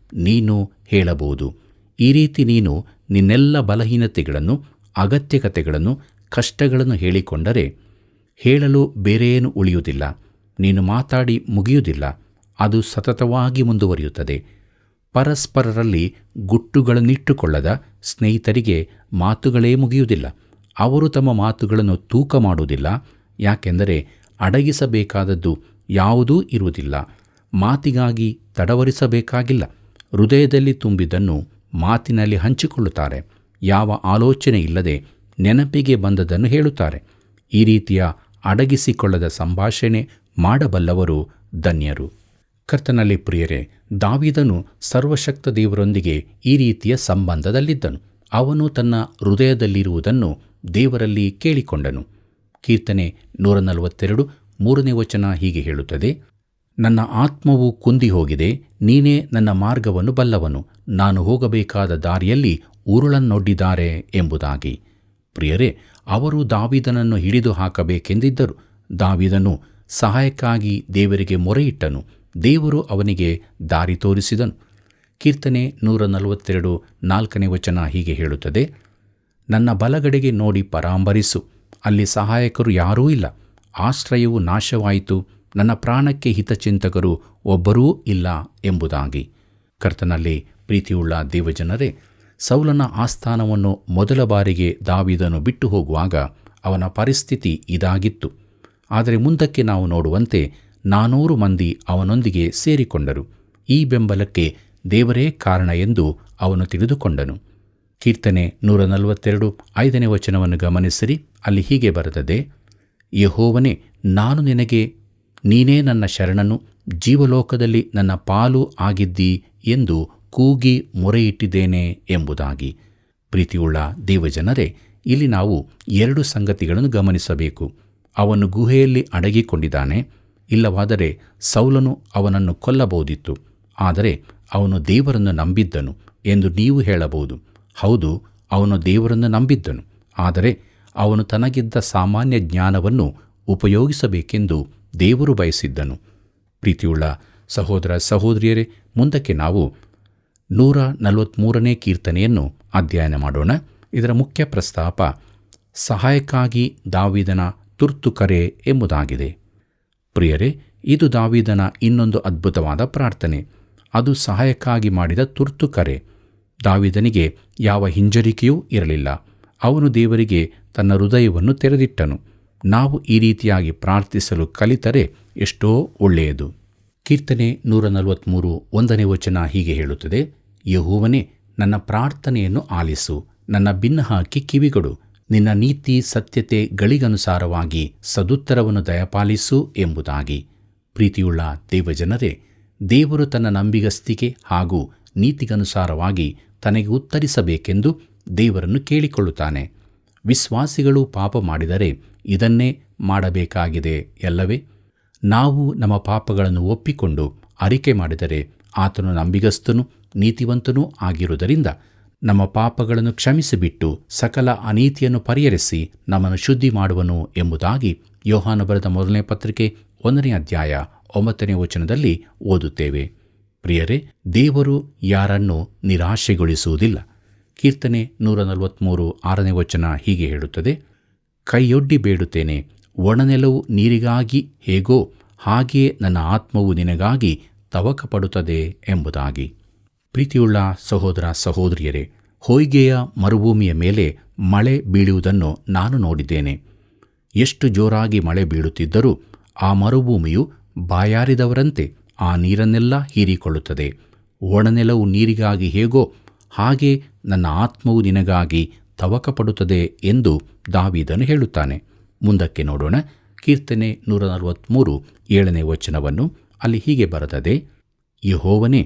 ನೀನು ಹೇಳಬಹುದು. ಈ ರೀತಿ ನೀನು ನಿನ್ನೆಲ್ಲ ಬಲಹೀನತೆಗಳನ್ನು, ಅಗತ್ಯಕತೆಗಳನ್ನು, ಕಷ್ಟಗಳನ್ನು ಹೇಳಿಕೊಂಡರೆ ಹೇಳಲು ಬೇರೇನೂ ಉಳಿಯುವುದಿಲ್ಲ. ನೀನು ಮಾತಾಡಿ ಮುಗಿಯುವುದಿಲ್ಲ. ಅದು ಸತತವಾಗಿ ಮುಂದುವರಿಯುತ್ತದೆ. ಪರಸ್ಪರರಲ್ಲಿ ಗುಟ್ಟುಗಳನ್ನಿಟ್ಟುಕೊಳ್ಳದ ಸ್ನೇಹಿತರಿಗೆ ಮಾತುಗಳೇ ಮುಗಿಯುವುದಿಲ್ಲ. ಅವರು ತಮ್ಮ ಮಾತುಗಳನ್ನು ತೂಕ ಮಾಡುವುದಿಲ್ಲ. ಯಾಕೆಂದರೆ ಅಡಗಿಸಬೇಕಾದದ್ದು ಯಾವುದೂ ಇರುವುದಿಲ್ಲ. ಮಾತಿಗಾಗಿ ತಡವರಿಸಬೇಕಾಗಿಲ್ಲ. ಹೃದಯದಲ್ಲಿ ತುಂಬಿದ್ದನ್ನು ಮಾತಿನಲ್ಲಿ ಹಂಚಿಕೊಳ್ಳುತ್ತಾರೆ. ಯಾವ ಆಲೋಚನೆ ಇಲ್ಲದೆ ನೆನಪಿಗೆ ಬಂದದನ್ನು ಹೇಳುತ್ತಾರೆ. ಈ ರೀತಿಯ ಅಡಗಿಸಿಕೊಳ್ಳದ ಸಂಭಾಷಣೆ ಮಾಡಬಲ್ಲವರು ಧನ್ಯರು. ಕರ್ತನಲ್ಲಿ ಪ್ರಿಯರೇ, ದಾವೀದನು ಸರ್ವಶಕ್ತ ದೇವರೊಂದಿಗೆ ಈ ರೀತಿಯ ಸಂಬಂಧದಲ್ಲಿದ್ದನು. ಅವನು ತನ್ನ ಹೃದಯದಲ್ಲಿರುವುದನ್ನು ದೇವರಲ್ಲಿ ಕೇಳಿಕೊಂಡನು. ಕೀರ್ತನೆ 142 3ನೇ ವಚನ ಹೀಗೆ ಹೇಳುತ್ತದೆ: ನನ್ನ ಆತ್ಮವು ಕುಂದಿ ಹೋಗಿದೆ, ನೀನೇ ನನ್ನ ಮಾರ್ಗವನ್ನು ಬಲ್ಲವನು. ನಾನು ಹೋಗಬೇಕಾದ ದಾರಿಯಲ್ಲಿ ಉರುಳನ್ನೊಡ್ಡಿದ್ದಾರೆ ಎಂಬುದಾಗಿ. ಪ್ರಿಯರೇ, ಅವರು ದಾವೀದನನ್ನು ಹಿಡಿದು ಹಾಕಬೇಕೆಂದಿದ್ದರು. ದಾವೀದನು ಸಹಾಯಕ್ಕಾಗಿ ದೇವರಿಗೆ ಮೊರೆಯಿಟ್ಟನು. ದೇವರು ಅವನಿಗೆ ದಾರಿ ತೋರಿಸಿದನು. ಕೀರ್ತನೆ 142 4ನೇ ವಚನ ಹೀಗೆ ಹೇಳುತ್ತದೆ: ನನ್ನ ಬಲಗಡೆಗೆ ನೋಡಿ ಪರಾಂಬರಿಸು, ಅಲ್ಲಿ ಸಹಾಯಕರು ಯಾರೂ ಇಲ್ಲ. ಆಶ್ರಯವು ನಾಶವಾಯಿತು, ನನ್ನ ಪ್ರಾಣಕ್ಕೆ ಹಿತಚಿಂತಕರು ಒಬ್ಬರೂ ಇಲ್ಲ ಎಂಬುದಾಗಿ. ಕರ್ತನಲ್ಲಿ ಪ್ರೀತಿಯುಳ್ಳ ದೇವಜನರೇ, ಸೌಲನ ಆಸ್ಥಾನವನ್ನು ಮೊದಲ ಬಾರಿಗೆ ದಾವೀದನು ಬಿಟ್ಟು ಹೋಗುವಾಗ ಅವನ ಪರಿಸ್ಥಿತಿ ಇದಾಗಿತ್ತು. ಆದರೆ ಮುಂದಕ್ಕೆ ನಾವು ನೋಡುವಂತೆ 400 ಮಂದಿ ಅವನೊಂದಿಗೆ ಸೇರಿಕೊಂಡರು. ಈ ಬೆಂಬಲಕ್ಕೆ ದೇವರೇ ಕಾರಣ ಎಂದು ಅವನು ತಿಳಿದುಕೊಂಡನು. ಕೀರ್ತನೆ 142 5ನೇ ವಚನವನ್ನು ಗಮನಿಸಿರಿ. ಅಲ್ಲಿ ಹೀಗೆ ಬರೆದದೆ, ಯೆಹೋವನೇ, ನಾನು ನಿನಗೆ, ನೀನೇ ನನ್ನ ಶರಣನು, ಜೀವಲೋಕದಲ್ಲಿ ನನ್ನ ಪಾಲು ಆಗಿದ್ದೀ ಎಂದು ಕೂಗಿ ಮೊರೆಯಿಟ್ಟಿದ್ದೇನೆ ಎಂಬುದಾಗಿ. ಪ್ರೀತಿಯುಳ್ಳ ದೇವಜನರೇ, ಇಲ್ಲಿ ನಾವು 2 ಸಂಗತಿಗಳನ್ನು ಗಮನಿಸಬೇಕು. ಅವನು ಗುಹೆಯಲ್ಲಿ ಅಡಗಿಕೊಂಡಿದ್ದಾನೆ. ಇಲ್ಲವಾದರೆ ಸೌಲನು ಅವನನ್ನು ಕೊಲ್ಲಬಹುದಿತ್ತು. ಆದರೆ ಅವನು ದೇವರನ್ನು ನಂಬಿದ್ದನು ಎಂದು ನೀವು ಹೇಳಬಹುದು. ಹೌದು, ಅವನು ದೇವರನ್ನು ನಂಬಿದ್ದನು. ಆದರೆ ಅವನು ತನಗಿದ್ದ ಸಾಮಾನ್ಯ ಜ್ಞಾನವನ್ನು ಉಪಯೋಗಿಸಬೇಕೆಂದು ದೇವರು ಬಯಸಿದ್ದನು. ಪ್ರೀತಿಯುಳ್ಳ ಸಹೋದರ ಸಹೋದರಿಯರೇ, ಮುಂದಕ್ಕೆ ನಾವು 143ನೇ ಕೀರ್ತನೆಯನ್ನು ಅಧ್ಯಯನ ಮಾಡೋಣ. ಇದರ ಮುಖ್ಯ ಪ್ರಸ್ತಾಪ ಸಹಾಯಕ್ಕಾಗಿ ದಾವೀದನ ತುರ್ತು ಕರೆ ಎಂಬುದಾಗಿದೆ. ಪ್ರಿಯರೇ, ಇದು ದಾವೀದನ ಇನ್ನೊಂದು ಅದ್ಭುತವಾದ ಪ್ರಾರ್ಥನೆ. ಅದು ಸಹಾಯಕ್ಕಾಗಿ ಮಾಡಿದ ತುರ್ತು ಕರೆ. ದಾವೀದನಿಗೆ ಯಾವ ಹಿಂಜರಿಕೆಯೂ ಇರಲಿಲ್ಲ. ಅವನು ದೇವರಿಗೆ ತನ್ನ ಹೃದಯವನ್ನು ತೆರೆದಿಟ್ಟನು. ನಾವು ಈ ರೀತಿಯಾಗಿ ಪ್ರಾರ್ಥಿಸಲು ಕಲಿತರೆ ಎಷ್ಟೋ ಒಳ್ಳೆಯದು. ಕೀರ್ತನೆ 143 1ನೇ ವಚನ ಹೀಗೆ ಹೇಳುತ್ತದೆ, ಯೆಹೋವನೇ, ನನ್ನ ಪ್ರಾರ್ಥನೆಯನ್ನು ಆಲಿಸು, ನನ್ನ ಬಿನ್ನಹಾಕಿ ಕಿವಿಗೊಡು, ನಿನ್ನ ನೀತಿ ಸತ್ಯತೆಗಳಿಗನುಸಾರವಾಗಿ ಸದುತ್ತರವನ್ನು ದಯಪಾಲಿಸು ಎಂಬುದಾಗಿ. ಪ್ರೀತಿಯುಳ್ಳ ದೇವಜನರೇ, ದೇವರು ತನ್ನ ನಂಬಿಗಸ್ತಿಕೆ ಹಾಗೂ ನೀತಿಗನುಸಾರವಾಗಿ ತನಗೆ ಉತ್ತರಿಸಬೇಕೆಂದು ದೇವರನ್ನು ಕೇಳಿಕೊಳ್ಳುತ್ತಾನೆ. ವಿಶ್ವಾಸಿಗಳು ಪಾಪ ಮಾಡಿದರೆ ಇದನ್ನೇ ಮಾಡಬೇಕಾಗಿದೆ ಅಲ್ಲವೇ? ನಾವು ನಮ್ಮ ಪಾಪಗಳನ್ನು ಒಪ್ಪಿಕೊಂಡು ಅರಿಕೆ ಮಾಡಿದರೆ ಆತನು ನಂಬಿಗಸ್ತನೂ ನೀತಿವಂತನೂ ಆಗಿರುವುದರಿಂದ ನಮ್ಮ ಪಾಪಗಳನ್ನು ಕ್ಷಮಿಸಿಬಿಟ್ಟು ಸಕಲ ಅನೀತಿಯನ್ನು ಪರಿಹರಿಸಿ ನಮ್ಮನ್ನು ಶುದ್ಧಿ ಮಾಡುವನು ಎಂಬುದಾಗಿ ಯೋಹಾನ ಬರೆದ 1ನೇ ಪತ್ರಿಕೆ 1ನೇ ಅಧ್ಯಾಯ 9ನೇ ವಚನದಲ್ಲಿ ಓದುತ್ತೇವೆ. ಪ್ರಿಯರೇ, ದೇವರು ಯಾರನ್ನೂ ನಿರಾಶೆಗೊಳಿಸುವುದಿಲ್ಲ. ಕೀರ್ತನೆ 143 6ನೇ ವಚನ ಹೀಗೆ ಹೇಳುತ್ತದೆ, ಕೈಯೊಡ್ಡಿ ಬೇಡುತ್ತೇನೆ, ಒಣನೆಲವು ನೀರಿಗಾಗಿ ಹೇಗೋ ಹಾಗೆಯೇ ನನ್ನ ಆತ್ಮವು ನಿನಗಾಗಿ ತವಕಪಡುತ್ತದೆ ಎಂಬುದಾಗಿ. ಪ್ರೀತಿಯುಳ್ಳ ಸಹೋದರ ಸಹೋದರಿಯರೇ, ಹೊಯ್ಗೆಯ ಮರುಭೂಮಿಯ ಮೇಲೆ ಮಳೆ ಬೀಳುವುದನ್ನು ನಾನು ನೋಡಿದ್ದೇನೆ. ಎಷ್ಟು ಜೋರಾಗಿ ಮಳೆ ಬೀಳುತ್ತಿದ್ದರೂ ಆ ಮರುಭೂಮಿಯು ಬಾಯಾರಿದವರಂತೆ ಆ ನೀರನ್ನೆಲ್ಲ ಹೀರಿಕೊಳ್ಳುತ್ತದೆ. ಒಣನೆಲವು ನೀರಿಗಾಗಿ ಹೇಗೋ ಹಾಗೆ ನನ್ನ ಆತ್ಮವು ನಿನಗಾಗಿ ತವಕಪಡುತ್ತದೆ ಎಂದು ದಾವೀದನು ಹೇಳುತ್ತಾನೆ. ಮುಂದಕ್ಕೆ ನೋಡೋಣ. ಕೀರ್ತನೆ 143 7ನೇ ವಚನವನ್ನು. ಅಲ್ಲಿ ಹೀಗೆ ಬರೆದದೆ, ಯೆಹೋವನೇ,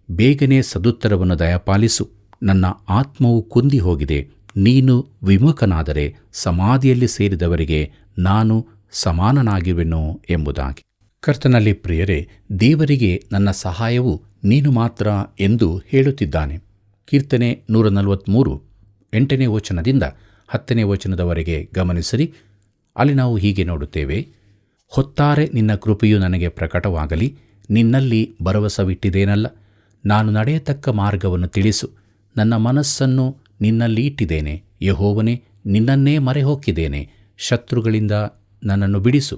ಬೇಗನೆ ಸದುತ್ತರವನ್ನು ದಯಪಾಲಿಸು, ನನ್ನ ಆತ್ಮವು ಕುಂದಿ ಹೋಗಿದೆ. ನೀನು ವಿಮುಖನಾದರೆ ಸಮಾಧಿಯಲ್ಲಿ ಸೇರಿದವರಿಗೆ ನಾನು ಸಮಾನನಾಗಿರುವೆನು ಎಂಬುದಾಗಿ. ಕರ್ತನಲ್ಲಿ ಪ್ರಿಯರೇ, ದೇವರಿಗೆ ನನ್ನ ಸಹಾಯವು ನೀನು ಮಾತ್ರ ಎಂದು ಹೇಳುತ್ತಿದ್ದಾನೆ. ಕೀರ್ತನೆ 143 8ನೇ ವಚನದಿಂದ 10ನೇ ವಚನದವರೆಗೆ ಗಮನಿಸಿರಿ. ಅಲ್ಲಿ ನಾವು ಹೀಗೆ ನೋಡುತ್ತೇವೆ, ಹೊತ್ತಾರೆ ನಿನ್ನ ಕೃಪೆಯು ನನಗೆ ಪ್ರಕಟವಾಗಲಿ, ನಿನ್ನಲ್ಲಿ ಭರವಸವಿಟ್ಟಿದ್ದೇನಲ್ಲ. ನಾನು ನಡೆಯತಕ್ಕ ಮಾರ್ಗವನ್ನು ತಿಳಿಸು, ನನ್ನ ಮನಸ್ಸನ್ನು ನಿನ್ನಲ್ಲಿ ಇಟ್ಟಿದ್ದೇನೆ. ಯೆಹೋವನೇ, ನಿನ್ನನ್ನೇ ಮರೆಹೊಕ್ಕಿದ್ದೇನೆ. ಶತ್ರುಗಳಿಂದ ನನ್ನನ್ನು ಬಿಡಿಸು,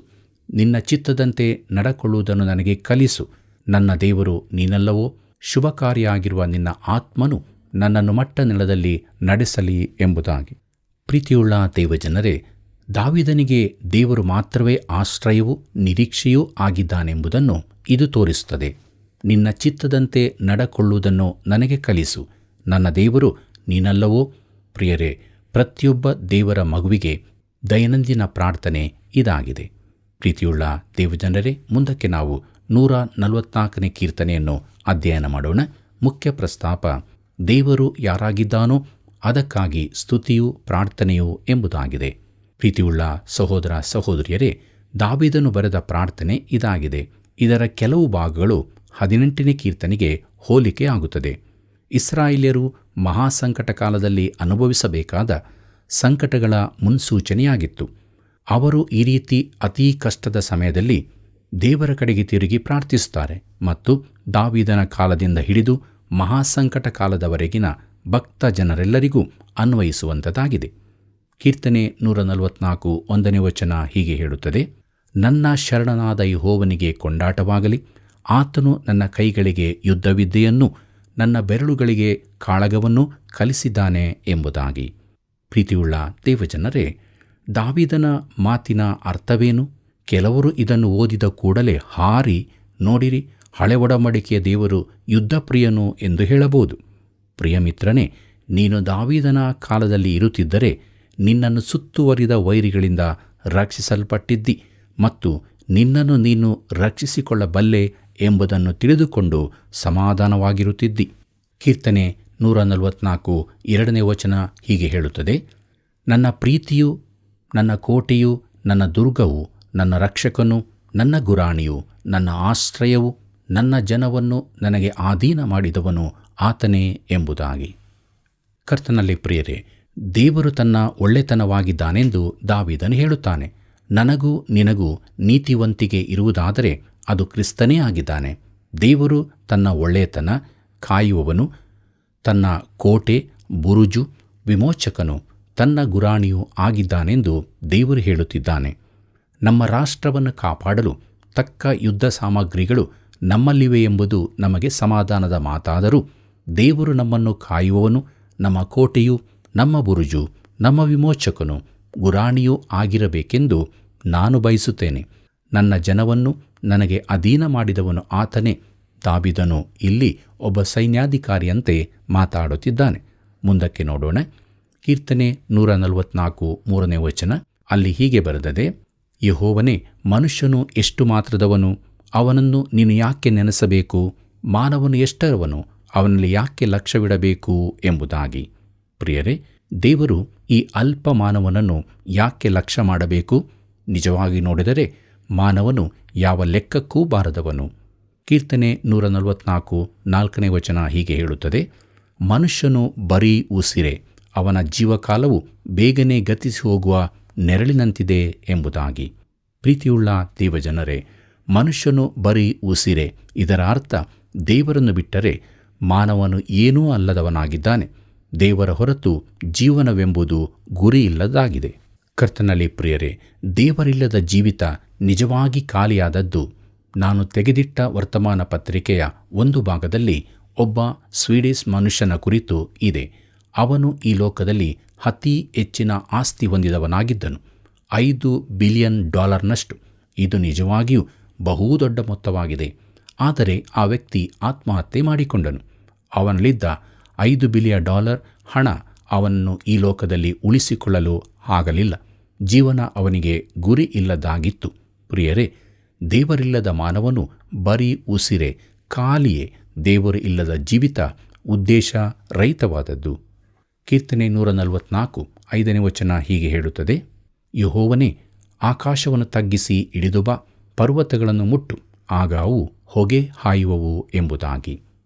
ನಿನ್ನ ಚಿತ್ತದಂತೆ ನಡಕೊಳ್ಳುವುದನ್ನು ನನಗೆ ಕಲಿಸು. ನನ್ನ ದೇವರು ನೀನಲ್ಲವೋ? ಶುಭಕಾರಿಯಾಗಿರುವ ನಿನ್ನ ಆತ್ಮನು ನನ್ನನ್ನು ಮಟ್ಟ ನೆಲದಲ್ಲಿ ನಡೆಸಲಿ ಎಂಬುದಾಗಿ. ಪ್ರೀತಿಯುಳ್ಳ ದೇವಜನರೇ, ದಾವೀದನಿಗೆ ದೇವರು ಮಾತ್ರವೇ ಆಶ್ರಯವೂ ನಿರೀಕ್ಷೆಯೂ ಆಗಿದ್ದಾನೆಂಬುದನ್ನು ಇದು ತೋರಿಸುತ್ತದೆ. ನಿನ್ನ ಚಿತ್ತದಂತೆ ನಡಕೊಳ್ಳುವುದನ್ನು ನನಗೆ ಕಲಿಸು, ನನ್ನ ದೇವರು ನೀನಲ್ಲವೋ? ಪ್ರಿಯರೇ, ಪ್ರತಿಯೊಬ್ಬ ದೇವರ ಮಗುವಿಗೆ ದೈನಂದಿನ ಪ್ರಾರ್ಥನೆ ಇದಾಗಿದೆ. ಪ್ರೀತಿಯುಳ್ಳ ದೇವಜನರೇ, ಮುಂದಕ್ಕೆ ನಾವು 144ನೇ ಕೀರ್ತನೆಯನ್ನು ಅಧ್ಯಯನ ಮಾಡೋಣ. ಮುಖ್ಯ ಪ್ರಸ್ತಾಪ ದೇವರು ಯಾರಾಗಿದ್ದಾನೋ ಅದಕ್ಕಾಗಿ ಸ್ತುತಿಯೂ ಪ್ರಾರ್ಥನೆಯೂ ಎಂಬುದಾಗಿದೆ. ಪ್ರೀತಿಯುಳ್ಳ ಸಹೋದರ ಸಹೋದರಿಯರೇ, ದಾವೀದನು ಬರೆದ ಪ್ರಾರ್ಥನೆ ಇದಾಗಿದೆ. ಇದರ ಕೆಲವು ಭಾಗಗಳು 18ನೇ ಕೀರ್ತನೆಗೆ ಹೋಲಿಕೆ ಆಗುತ್ತದೆ. ಇಸ್ರಾಯೇಲ್ಯರು ಮಹಾಸಂಕಟ ಕಾಲದಲ್ಲಿ ಅನುಭವಿಸಬೇಕಾದ ಸಂಕಟಗಳ ಮುನ್ಸೂಚನೆಯಾಗಿತ್ತು. ಅವರು ಈ ರೀತಿ ಅತೀ ಕಷ್ಟದ ಸಮಯದಲ್ಲಿ ದೇವರ ಕಡೆಗೆ ತಿರುಗಿ ಪ್ರಾರ್ಥಿಸುತ್ತಾರೆ ಮತ್ತು ದಾವೀದನ ಕಾಲದಿಂದ ಹಿಡಿದು ಮಹಾಸಂಕಟ ಕಾಲದವರೆಗಿನ ಭಕ್ತ ಜನರೆಲ್ಲರಿಗೂ ಅನ್ವಯಿಸುವಂಥದ್ದಾಗಿದೆ. ಕೀರ್ತನೆ 144 1ನೇ ವಚನ ಹೀಗೆ ಹೇಳುತ್ತದೆ, ನನ್ನ ಶರಣನಾದ ಯೆಹೋವನಿಗೆ ಕೊಂಡಾಟವಾಗಲಿ, ಆತನು ನನ್ನ ಕೈಗಳಿಗೆ ಯುದ್ಧವಿದ್ಯೆಯನ್ನು ನನ್ನ ಬೆರಳುಗಳಿಗೆ ಕಾಳಗವನ್ನು ಕಲಿಸಿದ್ದಾನೆ ಎಂಬುದಾಗಿ. ಪ್ರೀತಿಯುಳ್ಳ ದೇವಜನರೇ, ದಾವೀದನ ಮಾತಿನ ಅರ್ಥವೇನು? ಕೆಲವರು ಇದನ್ನು ಓದಿದ ಕೂಡಲೇ ಹಾರಿ, ನೋಡಿರಿ, ಹಳೆ ಒಡಂಬಡಿಕೆಯ ದೇವರು ಯುದ್ಧಪ್ರಿಯನು ಎಂದು ಹೇಳಬಹುದು. ಪ್ರಿಯಮಿತ್ರನೇ, ನೀನು ದಾವೀದನ ಕಾಲದಲ್ಲಿ ಇರುತ್ತಿದ್ದರೆ ನಿನ್ನನ್ನು ಸುತ್ತುವರಿದ ವೈರಿಗಳಿಂದ ರಕ್ಷಿಸಲ್ಪಟ್ಟಿದ್ದಿ ಮತ್ತು ನಿನ್ನನ್ನು ನೀನು ರಕ್ಷಿಸಿಕೊಳ್ಳಬಲ್ಲೆ ಎಂಬುದನ್ನು ತಿಳಿದುಕೊಂಡು ಸಮಾಧಾನವಾಗಿರುತ್ತಿದ್ದಿ. ಕೀರ್ತನೆ 144 2ನೇ ವಚನ ಹೀಗೆ ಹೇಳುತ್ತದೆ, ನನ್ನ ಪ್ರೀತಿಯು, ನನ್ನ ಕೋಟೆಯು, ನನ್ನ ದುರ್ಗವು, ನನ್ನ ರಕ್ಷಕನು, ನನ್ನ ಗುರಾಣಿಯು, ನನ್ನ ಆಶ್ರಯವು, ನನ್ನ ಜನವನ್ನು ನನಗೆ ಆಧೀನ ಮಾಡಿದವನು ಆತನೇ ಎಂಬುದಾಗಿ. ಕರ್ತನಲ್ಲಿ ಪ್ರಿಯರೇ, ದೇವರು ತನ್ನ ಒಳ್ಳೆತನವಾಗಿದ್ದಾನೆಂದು ದಾವೀದನು ಹೇಳುತ್ತಾನೆ. ನನಗೂ ನಿನಗೂ ನೀತಿವಂತಿಕೆ ಇರುವುದಾದರೆ ಅದು ಕ್ರಿಸ್ತನೇ ಆಗಿದ್ದಾನೆ. ದೇವರು ತನ್ನ ಒಳ್ಳೆಯತನ, ಕಾಯುವವನು, ತನ್ನ ಕೋಟೆ, ಬುರುಜು, ವಿಮೋಚಕನು, ತನ್ನ ಗುರಾಣಿಯೂ ಆಗಿದ್ದಾನೆಂದು ದೇವರು ಹೇಳುತ್ತಿದ್ದಾನೆ. ನಮ್ಮ ರಾಷ್ಟ್ರವನ್ನು ಕಾಪಾಡಲು ತಕ್ಕ ಯುದ್ಧ ಸಾಮಗ್ರಿಗಳು ನಮ್ಮಲ್ಲಿವೆ ಎಂಬುದು ನಮಗೆ ಸಮಾಧಾನದ ಮಾತಾದರೂ, ದೇವರು ನಮ್ಮನ್ನು ಕಾಯುವವನು, ನಮ್ಮ ಕೋಟೆಯು, ನಮ್ಮ ಬುರುಜು, ನಮ್ಮ ವಿಮೋಚಕನು, ಗುರಾಣಿಯೂ ಆಗಿರಬೇಕೆಂದು ನಾನು ಬಯಸುತ್ತೇನೆ. ನನ್ನ ಜನವನ್ನು ನನಗೆ ಅಧೀನ ಮಾಡಿದವನು ಆತನೇ. ದಾವೀದನು ಇಲ್ಲಿ ಒಬ್ಬ ಸೈನ್ಯಾಧಿಕಾರಿಯಂತೆ ಮಾತಾಡುತ್ತಿದ್ದಾನೆ. ಮುಂದಕ್ಕೆ ನೋಡೋಣ. ಕೀರ್ತನೆ 144 3ನೇ ವಚನ, ಅಲ್ಲಿ ಹೀಗೆ ಬರೆದದೆ, ಯೆಹೋವನೇ, ಮನುಷ್ಯನು ಎಷ್ಟು ಮಾತ್ರದವನು, ಅವನನ್ನು ನೀನು ಯಾಕೆ ನೆನೆಸಬೇಕು? ಮಾನವನು ಎಷ್ಟರವನು, ಅವನಲ್ಲಿ ಯಾಕೆ ಲಕ್ಷ್ಯವಿಡಬೇಕು ಎಂಬುದಾಗಿ. ಪ್ರಿಯರೇ, ದೇವರು ಈ ಅಲ್ಪ ಮಾನವನನ್ನು ಯಾಕೆ ಲಕ್ಷ್ಯ ಮಾಡಬೇಕು? ನಿಜವಾಗಿ ನೋಡಿದರೆ ಮಾನವನು ಯಾವ ಲೆಕ್ಕಕ್ಕೂ ಬಾರದವನು. ಕೀರ್ತನೆ 144 4ನೇ ವಚನ ಹೀಗೆ ಹೇಳುತ್ತದೆ, ಮನುಷ್ಯನು ಬರೀ ಉಸಿರೆ, ಅವನ ಜೀವಕಾಲವು ಬೇಗನೆ ಗತಿಸಿ ಹೋಗುವ ನೆರಳಿನಂತಿದೆ ಎಂಬುದಾಗಿ. ಪ್ರೀತಿಯುಳ್ಳ ದೇವಜನರೇ, ಮನುಷ್ಯನು ಬರೀ ಉಸಿರೆ, ಇದರ ಅರ್ಥ ದೇವರನ್ನು ಬಿಟ್ಟರೆ ಮಾನವನು ಏನೂ ಅಲ್ಲದವನಾಗಿದ್ದಾನೆ. ದೇವರ ಹೊರತು ಜೀವನವೆಂಬುದು ಗುರಿಯಿಲ್ಲದಾಗಿದೆ. ಕರ್ತನಲ್ಲಿ ಪ್ರಿಯರೇ, ದೇವರಿಲ್ಲದ ಜೀವಿತ ನಿಜವಾಗಿ ಖಾಲಿಯಾದದ್ದು. ನಾನು ತೆಗೆದಿಟ್ಟ ವರ್ತಮಾನ ಪತ್ರಿಕೆಯ ಒಂದು ಭಾಗದಲ್ಲಿ ಒಬ್ಬ ಸ್ವೀಡಿಷ್ ಮನುಷ್ಯನ ಕುರಿತು ಇದೆ. ಅವನು ಈ ಲೋಕದಲ್ಲಿ ಅತಿ ಹೆಚ್ಚಿನ ಆಸ್ತಿ ಹೊಂದಿದವನಾಗಿದ್ದನು, $5 ಬಿಲಿಯನ್. ಇದು ನಿಜವಾಗಿಯೂ ಬಹುದೊಡ್ಡ ಮೊತ್ತವಾಗಿದೆ. ಆದರೆ ಆ ವ್ಯಕ್ತಿ ಆತ್ಮಹತ್ಯೆ ಮಾಡಿಕೊಂಡನು. ಅವನಲ್ಲಿದ್ದ $5 ಬಿಲಿಯನ್ ಹಣ ಅವನನ್ನು ಈ ಲೋಕದಲ್ಲಿ ಉಳಿಸಿಕೊಳ್ಳಲು ಆಗಲಿಲ್ಲ. ಜೀವನ ಅವನಿಗೆ ಗುರಿ ಇಲ್ಲದಾಗಿತ್ತು. ಪ್ರಿಯರೇ, ದೇವರಿಲ್ಲದ ಮಾನವನು ಬರೀ ಉಸಿರೆ, ಖಾಲಿಯೇ. ದೇವರು ಇಲ್ಲದ ಜೀವಿತ ಉದ್ದೇಶ ರಹಿತವಾದದ್ದು. ಕೀರ್ತನೆ 144 5ನೇ ವಚನ ಹೀಗೆ ಹೇಳುತ್ತದೆ, ಯೆಹೋವನೇ, ಆಕಾಶವನ್ನು ತಗ್ಗಿಸಿ ಇಳಿದು ಬಾ, ಪರ್ವತಗಳನ್ನು ಮುಟ್ಟು, ಆಗ ಅವು ಹೊಗೆ ಹಾಯುವವು ಎಂಬುದಾಗಿ.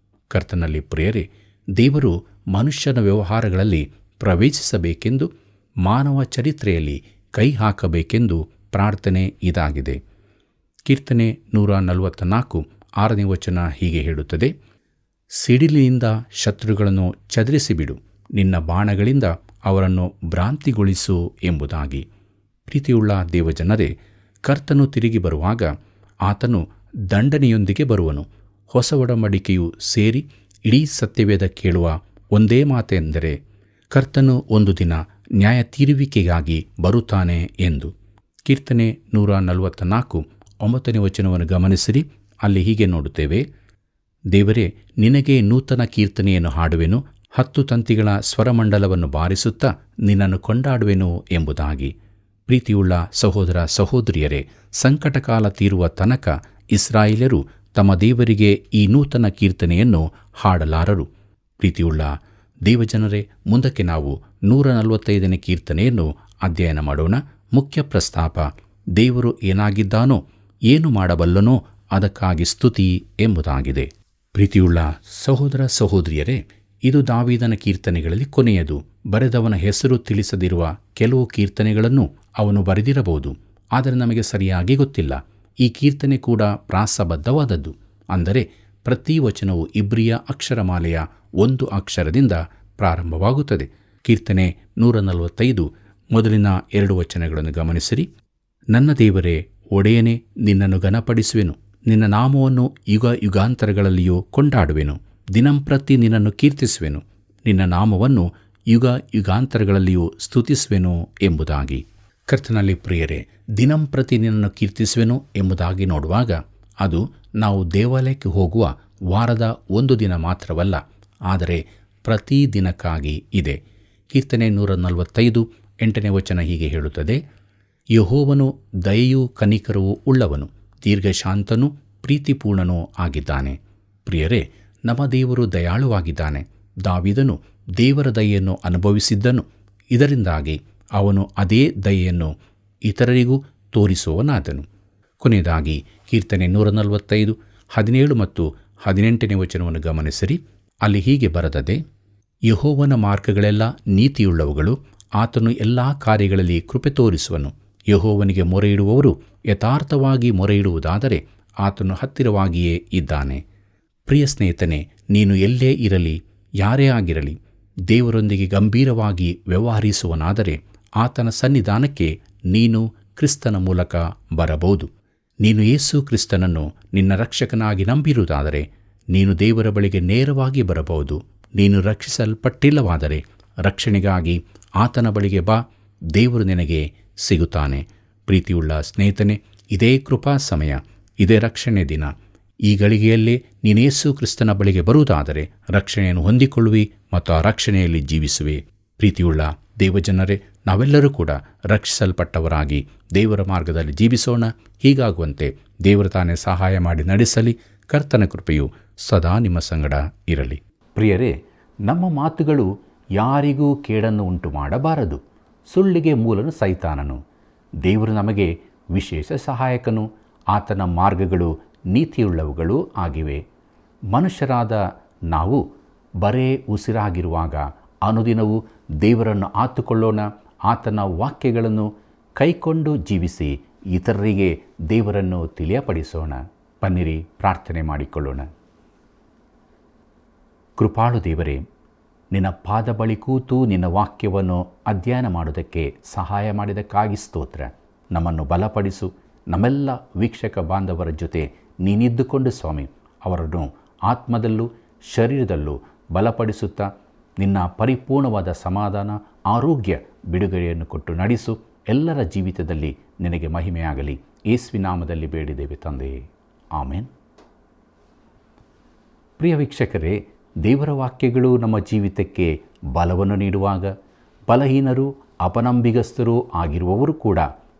ಕರ್ತನಲ್ಲಿ ಪ್ರಿಯರೇ, ದೇವರು ಮನುಷ್ಯನ ವ್ಯವಹಾರಗಳಲ್ಲಿ ಪ್ರವೇಶಿಸಬೇಕೆಂದು, ಮಾನವ ಚರಿತ್ರೆಯಲ್ಲಿ ಕೈ ಹಾಕಬೇಕೆಂದು ಪ್ರಾರ್ಥನೆ ಇದಾಗಿದೆ. ಕೀರ್ತನೆ 144 6ನೇ ವಚನ ಹೀಗೆ ಹೇಳುತ್ತದೆ, ಸಿಡಿಲಿನಿಂದ ಶತ್ರುಗಳನ್ನು ಚದರಿಸಿಬಿಡು, ನಿನ್ನ ಬಾಣಗಳಿಂದ ಅವರನ್ನು ಭ್ರಾಂತಿಗೊಳಿಸು ಎಂಬುದಾಗಿ. ಪ್ರೀತಿಯುಳ್ಳ ದೇವಜನರೇ, ಕರ್ತನು ತಿರುಗಿ ಬರುವಾಗ ಆತನು ದಂಡನೆಯೊಂದಿಗೆ ಬರುವನು. ಹೊಸ ಒಡಂಬಡಿಕೆಯು ಸೇರಿ ಇಡೀ ಸತ್ಯವೇದ ಕೇಳುವ ಒಂದೇ ಮಾತೆಂದರೆ, ಕರ್ತನು ಒಂದು ದಿನ ನ್ಯಾಯ ತೀರುವಿಕೆಗಾಗಿ ಬರುತ್ತಾನೆ ಎಂದು. ಕೀರ್ತನೆ 144 9ನೇ ವಚನವನ್ನು ಗಮನಿಸಿರಿ. ಅಲ್ಲಿ ಹೀಗೆ ನೋಡುತ್ತೇವೆ, ದೇವರೇ, ನಿನಗೆ ನೂತನ ಕೀರ್ತನೆಯನ್ನು ಹಾಡುವೆನು, 10 ತಂತಿಗಳ ಸ್ವರಮಂಡಲವನ್ನು ಬಾರಿಸುತ್ತಾ ನಿನ್ನನ್ನು ಕೊಂಡಾಡುವೆನು ಎಂಬುದಾಗಿ. ಪ್ರೀತಿಯುಳ್ಳ ಸಹೋದರ ಸಹೋದರಿಯರೇ, ಸಂಕಟಕಾಲ ತೀರುವ ತನಕ ಇಸ್ರಾಯೇಲ್ಯರು ತಮ್ಮ ದೇವರಿಗೆ ಈ ನೂತನ ಕೀರ್ತನೆಯನ್ನು ಹಾಡಲಾರರು. ಪ್ರೀತಿಯುಳ್ಳ ದೇವಜನರೇ, ಮುಂದಕ್ಕೆ ನಾವು 145ನೇ ಕೀರ್ತನೆಯನ್ನು ಅಧ್ಯಯನ ಮಾಡೋಣ. ಮುಖ್ಯ ಪ್ರಸ್ತಾಪ, ದೇವರು ಏನಾಗಿದ್ದಾನೋ, ಏನು ಮಾಡಬಲ್ಲನೋ ಅದಕ್ಕಾಗಿ ಸ್ತುತಿ ಎಂಬುದಾಗಿದೆ. ಪ್ರೀತಿಯುಳ್ಳ ಸಹೋದರ ಸಹೋದರಿಯರೇ, ಇದು ದಾವೀದನ ಕೀರ್ತನೆಗಳಲ್ಲಿ ಕೊನೆಯದು. ಬರೆದವನ ಹೆಸರು ತಿಳಿಸದಿರುವ ಕೆಲವು ಕೀರ್ತನೆಗಳನ್ನು ಅವನು ಬರೆದಿರಬಹುದು, ಆದರೆ ನಮಗೆ ಸರಿಯಾಗಿ ಗೊತ್ತಿಲ್ಲ. ಈ ಕೀರ್ತನೆ ಕೂಡ ಪ್ರಾಸಬದ್ಧವಾದದ್ದು, ಅಂದರೆ ಪ್ರತಿ ವಚನವು ಇಬ್ರಿಯ ಅಕ್ಷರಮಾಲೆಯ ಒಂದು ಅಕ್ಷರದಿಂದ ಪ್ರಾರಂಭವಾಗುತ್ತದೆ. ಕೀರ್ತನೆ 145 ಮೊದಲಿನ 2 ವಚನಗಳನ್ನು ಗಮನಿಸಿರಿ. ನನ್ನ ದೇವರೇ, ಒಡೆಯನೇ, ನಿನ್ನನ್ನು ಘನಪಡಿಸುವೆನು, ನಿನ್ನ ನಾಮವನ್ನು ಯುಗ ಯುಗಾಂತರಗಳಲ್ಲಿಯೂ ಕೊಂಡಾಡುವೆನು. ದಿನಂಪ್ರತಿ ನಿನ್ನನ್ನು ಕೀರ್ತಿಸುವೆನು, ನಿನ್ನ ನಾಮವನ್ನು ಯುಗ ಯುಗಾಂತರಗಳಲ್ಲಿಯೂ ಸ್ತುತಿಸುವೆನು ಎಂಬುದಾಗಿ. ಕರ್ತನಲ್ಲಿ ಪ್ರಿಯರೇ, ದಿನಂಪ್ರತಿ ನಿನ್ನನ್ನು ಕೀರ್ತಿಸುವೆನು ಎಂಬುದಾಗಿ ನೋಡುವಾಗ ಅದು ನಾವು ದೇವಾಲಯಕ್ಕೆ ಹೋಗುವ ವಾರದ ಒಂದು ದಿನ ಮಾತ್ರವಲ್ಲ, ಆದರೆ ಪ್ರತಿದಿನಕ್ಕಾಗಿ ಇದೆ. ಕೀರ್ತನೆ 145 8ನೇ ವಚನ ಹೀಗೆ ಹೇಳುತ್ತದೆ, ಯೆಹೋವನು ದಯೆಯೂ ಕನಿಕರವೂ ಉಳ್ಳವನು, ದೀರ್ಘಶಾಂತನೂ ಪ್ರೀತಿಪೂರ್ಣನೂ ಆಗಿದ್ದಾನೆ. ಪ್ರಿಯರೇ, ನಮ್ಮ ದೇವರು ದಯಾಳುವಾಗಿದ್ದಾನೆ. ದಾವೀದನು ದೇವರ ದಯೆಯನ್ನು ಅನುಭವಿಸಿದ್ದನು. ಇದರಿಂದಾಗಿ ಅವನು ಅದೇ ದಯೆಯನ್ನು ಇತರರಿಗೂ ತೋರಿಸುವನಾದನು. ಕೊನೆಯದಾಗಿ ಕೀರ್ತನೆ 145 17 ಮತ್ತು 18ನೇ ವಚನವನ್ನು ಗಮನಿಸಿರಿ. ಅಲ್ಲಿ ಹೀಗೆ ಬರೆದದೆ, ಯೆಹೋವನ ಮಾರ್ಗಗಳೆಲ್ಲ ನೀತಿಯುಳ್ಳವುಗಳು, ಆತನು ಎಲ್ಲ ಕಾರ್ಯಗಳಲ್ಲಿ ಕೃಪೆ ತೋರಿಸುವನು. ಯೆಹೋವನಿಗೆ ಮೊರೆಯಿಡುವವರು ಯಥಾರ್ಥವಾಗಿ ಮೊರೆಯಿಡುವುದಾದರೆ ಆತನು ಹತ್ತಿರವಾಗಿಯೇ ಇದ್ದಾನೆ. ಪ್ರಿಯ ಸ್ನೇಹಿತನೇ, ನೀನು ಎಲ್ಲೇ ಇರಲಿ, ಯಾರೇ ಆಗಿರಲಿ, ದೇವರೊಂದಿಗೆ ಗಂಭೀರವಾಗಿ ವ್ಯವಹರಿಸುವನಾದರೆ ಆತನ ಸನ್ನಿಧಾನಕ್ಕೆ ನೀನು ಕ್ರಿಸ್ತನ ಮೂಲಕ ಬರಬಹುದು. ನೀನು ಯೇಸು ಕ್ರಿಸ್ತನನ್ನು ನಿನ್ನ ರಕ್ಷಕನಾಗಿ ನಂಬಿರುವುದಾದರೆ ನೀನು ದೇವರ ಬಳಿಗೆ ನೇರವಾಗಿ ಬರಬಹುದು. ನೀನು ರಕ್ಷಿಸಲ್ಪಟ್ಟಿಲ್ಲವಾದರೆ ರಕ್ಷಣೆಗಾಗಿ ಆತನ ಬಳಿಗೆ ಬಾ, ದೇವರು ನಿನಗೆ ಸಿಗುತ್ತಾನೆ. ಪ್ರೀತಿಯುಳ್ಳ ಸ್ನೇಹಿತನೇ, ಇದೇ ಕೃಪಾ ಸಮಯ, ಇದೇ ರಕ್ಷಣೆ ದಿನ. ಈ ಗಳಿಗೆಯಲ್ಲೇ ನೀನು ಯೇಸು ಕ್ರಿಸ್ತನ ಬಳಿಗೆ ಬರುವುದಾದರೆ ರಕ್ಷಣೆಯನ್ನು ಹೊಂದಿಕೊಳ್ಳುವಿ ಮತ್ತು ಆ ರಕ್ಷಣೆಯಲ್ಲಿ ಜೀವಿಸುವೆ. ಪ್ರೀತಿಯುಳ್ಳ ದೇವಜನರೇ, ನಾವೆಲ್ಲರೂ ಕೂಡ ರಕ್ಷಿಸಲ್ಪಟ್ಟವರಾಗಿ ದೇವರ ಮಾರ್ಗದಲ್ಲಿ ಜೀವಿಸೋಣ. ಹೀಗಾಗುವಂತೆ ದೇವರು ತಾನೇ ಸಹಾಯ ಮಾಡಿ ನಡೆಸಲಿ. ಕರ್ತನ ಕೃಪೆಯು ಸದಾ ನಿಮ್ಮ ಸಂಗಡ ಇರಲಿ. ಪ್ರಿಯರೇ, ನಮ್ಮ ಮಾತುಗಳು ಯಾರಿಗೂ ಕೇಡನ್ನು ಉಂಟು ಮಾಡಬಾರದು. ಸುಳ್ಳಿಗೆ ಮೂಲನು ಸೈತಾನನು. ದೇವರು ನಮಗೆ ವಿಶೇಷ ಸಹಾಯಕನು. ಆತನ ಮಾರ್ಗಗಳು ನೀತಿಯುಳ್ಳವುಗಳೂ ಆಗಿವೆ. ಮನುಷ್ಯರಾದ ನಾವು ಬರೇ ಉಸಿರಾಗಿರುವಾಗ ಅನುದಿನವೂ ದೇವರನ್ನು ಆತುಕೊಳ್ಳೋಣ. ಆತನ ವಾಕ್ಯಗಳನ್ನು ಕೈಕೊಂಡು ಜೀವಿಸಿ ಇತರರಿಗೆ ದೇವರನ್ನು ತಿಳಿಯಪಡಿಸೋಣ. ಬನ್ನಿರಿ, ಪ್ರಾರ್ಥನೆ ಮಾಡಿಕೊಳ್ಳೋಣ. ಕೃಪಾಳು ದೇವರೇ, ನಿನ್ನ ಪಾದ ಬಳಿ ಕೂತು ನಿನ್ನ ವಾಕ್ಯವನ್ನು ಅಧ್ಯಯನ ಮಾಡುವುದಕ್ಕೆ ಸಹಾಯ ಮಾಡಿದ್ದಕ್ಕಾಗಿ ಸ್ತೋತ್ರ. ನಮ್ಮನ್ನು ಬಲಪಡಿಸು. ನಮ್ಮೆಲ್ಲ ವೀಕ್ಷಕ ಬಾಂಧವರ ಜೊತೆ ನೀನಿದ್ದುಕೊಂಡು ಸ್ವಾಮಿ, ಅವರನ್ನು ಆತ್ಮದಲ್ಲೂ ಶರೀರದಲ್ಲೂ ಬಲಪಡಿಸುತ್ತಾ ನಿನ್ನ ಪರಿಪೂರ್ಣವಾದ ಸಮಾಧಾನ, ಆರೋಗ್ಯ, ಬಿಡುಗಡೆಯನ್ನು ಕೊಟ್ಟು ನಡೆಸು. ಎಲ್ಲರ ಜೀವಿತದಲ್ಲಿ ನಿನಗೆ ಮಹಿಮೆಯಾಗಲಿ. ಯೇಸುವಿನ ನಾಮದಲ್ಲಿ ಬೇಡಿದ್ದೇವೆ ತಂದೆಯೇ, ಆಮೇನ್. ಪ್ರಿಯ ವೀಕ್ಷಕರೇ, ದೇವರ ವಾಕ್ಯಗಳು ನಮ್ಮ ಜೀವಿತಕ್ಕೆ ಬಲವನ್ನು ನೀಡುವಾಗ ಬಲಹೀನರು, ಅಪನಂಬಿಗಸ್ತರು ಆಗಿರುವವರು ಕೂಡ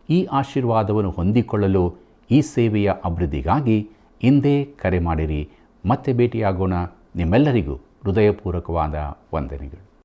ಈ ಆಶೀರ್ವಾದವನ್ನು ಹೊಂದಿಕೊಳ್ಳಲು ಈ ಸೇವೆಯ ಅಭಿವೃದ್ಧಿಗಾಗಿ ಹಿಂದೆ ಕರೆ ಮಾಡಿರಿ. ಮತ್ತೆ ಭೇಟಿಯಾಗೋಣ. ನಿಮ್ಮೆಲ್ಲರಿಗೂ ಹೃದಯಪೂರ್ವಕವಾದ ವಂದನೆಗಳು.